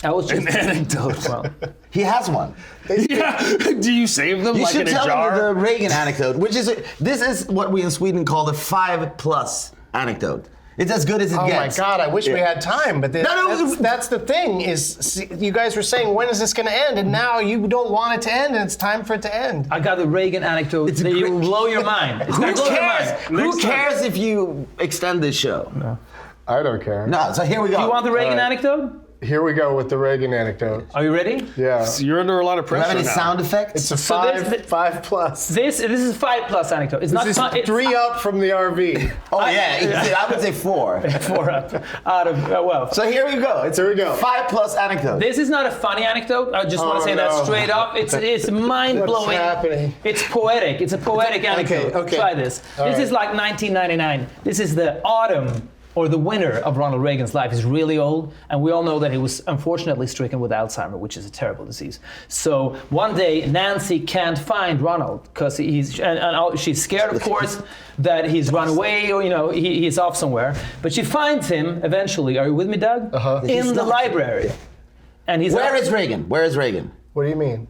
Speaker 3: I was just
Speaker 2: An anecdote.
Speaker 3: Well,
Speaker 4: He has one.
Speaker 2: Yeah. Do you save them
Speaker 4: You
Speaker 2: like
Speaker 4: should
Speaker 2: in a
Speaker 4: tell
Speaker 2: jar?
Speaker 4: him the Reagan anecdote, which is this is what we in Sweden call the 5+ anecdote. It's as good as it
Speaker 1: Oh
Speaker 4: gets.
Speaker 1: my God! I wish we had time, but that's the thing. You guys were saying, when is this going to end? And now you don't want it to end, and it's time for it to end.
Speaker 3: I got the Reagan anecdote that you will blow your mind. It's
Speaker 4: Who
Speaker 3: gonna blow your
Speaker 4: cares?
Speaker 3: mind.
Speaker 4: Who cares if you extend this show? No.
Speaker 1: I don't care.
Speaker 4: So here we go.
Speaker 3: Do you want the Reagan anecdote?
Speaker 1: Here we go with the Reagan anecdote.
Speaker 3: Are you ready?
Speaker 1: Yeah.
Speaker 2: So you're under a lot of
Speaker 4: Do you
Speaker 2: pressure
Speaker 4: have any
Speaker 2: now.
Speaker 4: sound effects?
Speaker 1: It's a
Speaker 3: So
Speaker 1: five plus.
Speaker 3: This is 5+ anecdote. It's not
Speaker 1: This is
Speaker 3: fun. It's
Speaker 1: 3 up from the RV.
Speaker 4: I would say 4.
Speaker 3: 4 up out of well.
Speaker 4: So here we go.
Speaker 1: Here we go.
Speaker 4: 5+ anecdote.
Speaker 3: This is not a funny anecdote. I just want to say that straight up. It's mind blowing.
Speaker 1: What's happening?
Speaker 3: It's poetic. It's a poetic anecdote.
Speaker 1: Okay.
Speaker 3: Try this.
Speaker 1: All
Speaker 3: This
Speaker 1: right.
Speaker 3: is like 1999. This is the autumn or the winner of Ronald Reagan's life is really old, and we all know that he was unfortunately stricken with Alzheimer, which is a terrible disease. So one day Nancy can't find Ronald because she's scared, of course, that he's run away or he's off somewhere. But she finds him eventually. Are you with me, Doug? In the library, and he's
Speaker 4: Where is Reagan? Where is Reagan?
Speaker 1: What do you mean?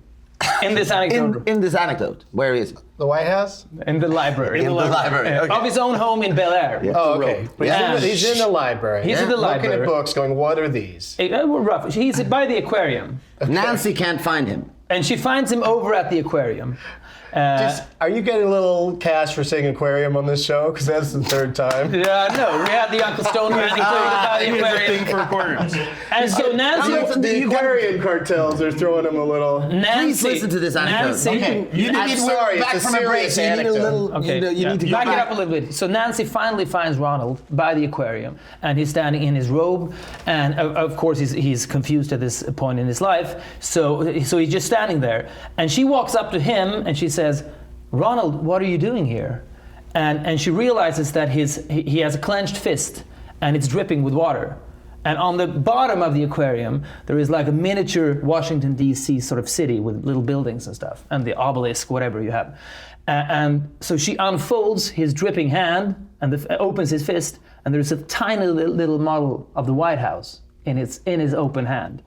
Speaker 3: In this anecdote.
Speaker 4: In this anecdote, where is he?
Speaker 1: The White House?
Speaker 3: In the library.
Speaker 4: In the library. Okay.
Speaker 3: Of his own home in Bel Air.
Speaker 4: Yeah.
Speaker 1: Oh, okay. But he's in the library.
Speaker 3: He's in the library.
Speaker 1: Looking at books going, what are these?
Speaker 3: We're rough. He's by the aquarium.
Speaker 4: Nancy can't find him.
Speaker 3: And she finds him over at the aquarium.
Speaker 1: Are you getting a little cash for saying aquarium on this show? Because that's the third time.
Speaker 3: No, we had the Uncle Stoner anecdote about the aquarium.
Speaker 2: For aquariums.
Speaker 3: And so Nancy...
Speaker 1: The aquarium cartels are throwing him a little...
Speaker 4: Please listen to this anecdote.
Speaker 1: I'm sorry,
Speaker 4: back
Speaker 1: it's a
Speaker 4: from a break.
Speaker 1: serious
Speaker 4: So you need a
Speaker 1: anecdote.
Speaker 4: little.
Speaker 3: Okay,
Speaker 4: You need to
Speaker 3: back
Speaker 4: go
Speaker 3: it
Speaker 4: back.
Speaker 3: up a little bit. So Nancy finally finds Ronald by the aquarium, and he's standing in his robe, and of course he's confused at this point in his life. So he's just standing there, and she walks up to him and she says, "Ronald, what are you doing here?" And she realizes that he has a clenched fist, and it's dripping with water. And on the bottom of the aquarium, there is like a miniature Washington, D.C. sort of city with little buildings and stuff, and the obelisk, whatever you have. And so she unfolds his dripping hand and opens his fist, and there's a tiny little model of the White House in his open hand.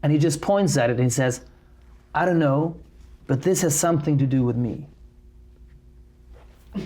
Speaker 3: And he just points at it and he says, "I don't know, but this has something to do with me."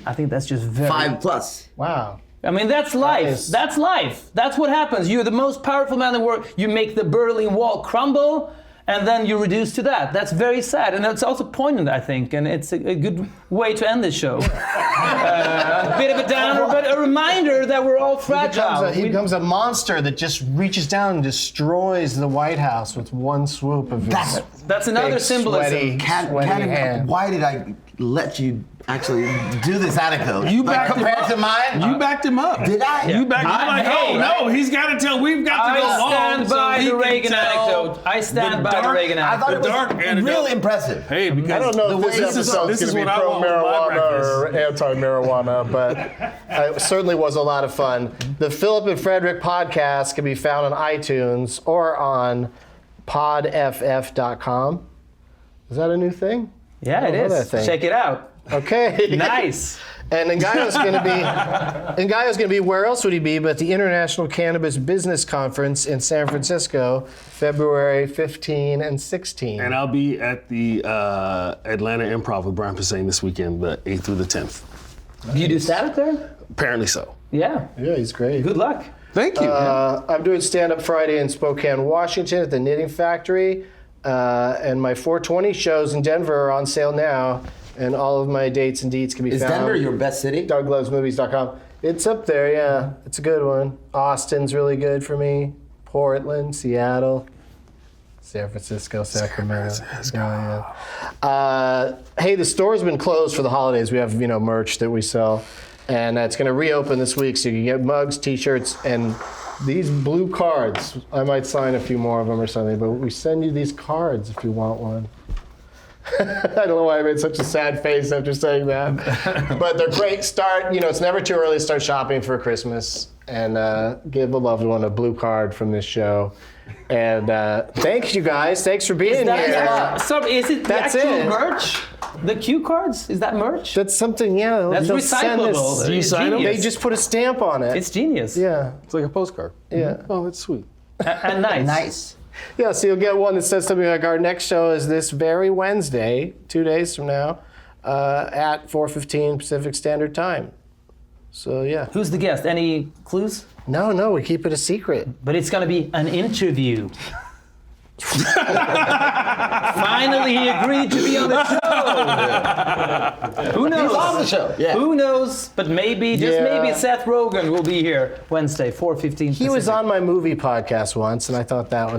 Speaker 3: I think that's just very...
Speaker 4: 5+.
Speaker 1: Wow.
Speaker 3: I mean, that's life. That's life. That's what happens. You're the most powerful man in the world. You make the Berlin Wall crumble, and then you reduce to that. That's very sad, and that's also poignant, I think, and it's a good way to end this show. A bit of a downer, but a reminder that we're all fragile.
Speaker 1: He becomes a monster that just reaches down and destroys the White House with one swoop of his
Speaker 3: That's another
Speaker 1: big,
Speaker 3: symbolism.
Speaker 1: sweaty hand.
Speaker 4: Why did I let you actually do this anecdote?
Speaker 2: You backed him
Speaker 4: compared
Speaker 2: up.
Speaker 4: to mine?
Speaker 2: You backed him up.
Speaker 4: Did I?
Speaker 2: You backed him up. Like,
Speaker 3: Hey,
Speaker 2: no, he's got to tell. We've got to go
Speaker 3: I
Speaker 2: long.
Speaker 3: stand
Speaker 2: so
Speaker 3: by
Speaker 2: he
Speaker 3: the
Speaker 2: can
Speaker 3: Reagan
Speaker 2: tell
Speaker 3: anecdote. I stand by the
Speaker 2: dark-
Speaker 3: Reagan
Speaker 4: I thought
Speaker 3: anecdote.
Speaker 4: it
Speaker 2: dark
Speaker 4: was
Speaker 2: anecdote.
Speaker 4: really impressive.
Speaker 2: Hey, because
Speaker 1: I don't know
Speaker 4: The
Speaker 1: if
Speaker 4: way
Speaker 1: this
Speaker 4: this is-
Speaker 1: episode's
Speaker 2: this
Speaker 1: going
Speaker 2: is
Speaker 1: to be
Speaker 2: what I want with my
Speaker 1: pro-marijuana or
Speaker 2: breakfast.
Speaker 1: anti-marijuana, but it certainly was a lot of fun. The Philip and Fredrik podcast can be found on iTunes or on podff.com. Is that a new thing?
Speaker 3: Yeah, it
Speaker 1: I don't know
Speaker 3: is.
Speaker 1: that thing.
Speaker 3: Check it out.
Speaker 1: Okay.
Speaker 3: Nice.
Speaker 1: And Ngaio's going to be, where else would he be but the International Cannabis Business Conference in San Francisco, February 15 and 16.
Speaker 2: And I'll be at the Atlanta Improv with Brian Posehn this weekend, the 8th through the 10th.
Speaker 3: Do you do stand-up there?
Speaker 2: Apparently so.
Speaker 3: Yeah.
Speaker 1: Yeah, he's great.
Speaker 3: Good luck.
Speaker 2: Thank you.
Speaker 1: I'm doing stand-up Friday in Spokane, Washington at the Knitting Factory. And my 420 shows in Denver are on sale now. And all of my dates and deets can be
Speaker 4: Is
Speaker 1: found.
Speaker 4: Denver your best city?
Speaker 1: DougLovesMovies.com. It's up there, yeah. It's a good one. Austin's really good for me. Portland, Seattle, San Francisco, Sacramento. Yeah. Hey, the store's been closed for the holidays. We have, merch that we sell. And it's going to reopen this week, so you can get mugs, t-shirts, and these blue cards. I might sign a few more of them or something, but we send you these cards if you want one. I don't know why I made such a sad face after saying that. But they're great. Start, it's never too early to start shopping for Christmas and give a loved one a blue card from this show. And thanks, you guys. Thanks for being here.
Speaker 3: So is it
Speaker 1: That's
Speaker 3: the actual
Speaker 1: it.
Speaker 3: merch? The cue cards? Is that merch?
Speaker 1: That's something, yeah.
Speaker 3: That's
Speaker 1: they'll send
Speaker 3: recyclable.
Speaker 1: this-
Speaker 2: Do you sign them?
Speaker 1: They just put a stamp on it.
Speaker 3: It's genius.
Speaker 1: Yeah.
Speaker 2: It's like a postcard.
Speaker 1: Yeah.
Speaker 2: Oh, that's sweet.
Speaker 3: And nice.
Speaker 4: Nice.
Speaker 1: Yeah, so you'll get one that says something like, our next show is this very Wednesday, 2 days from now, at 4:15 Pacific Standard Time. So, yeah.
Speaker 3: Who's the guest? Any clues?
Speaker 1: No, we keep it a secret.
Speaker 3: But it's going to be an interview. Finally, he agreed to be on the show. Who knows?
Speaker 4: He's on the show. Yeah.
Speaker 3: Who knows? But maybe, just
Speaker 1: Yeah.
Speaker 3: maybe, Seth Rogen will be here Wednesday, 4:15.
Speaker 1: He was on my movie podcast once, and I thought that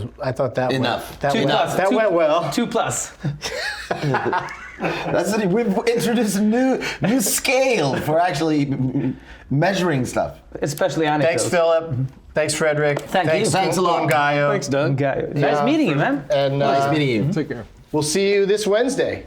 Speaker 4: Enough.
Speaker 1: That went well.
Speaker 3: 2+.
Speaker 4: That's it. We've introduced a new scale for actually measuring stuff.
Speaker 3: Especially anecdotes.
Speaker 1: Thanks, Philip. Thanks, Fredrik.
Speaker 3: Thanks,
Speaker 4: Thanks a lot.
Speaker 1: Ngaio.
Speaker 2: Thanks, Doug.
Speaker 3: Nice meeting you, man.
Speaker 1: And
Speaker 4: Nice meeting you.
Speaker 2: Take care.
Speaker 1: we'll see you this Wednesday.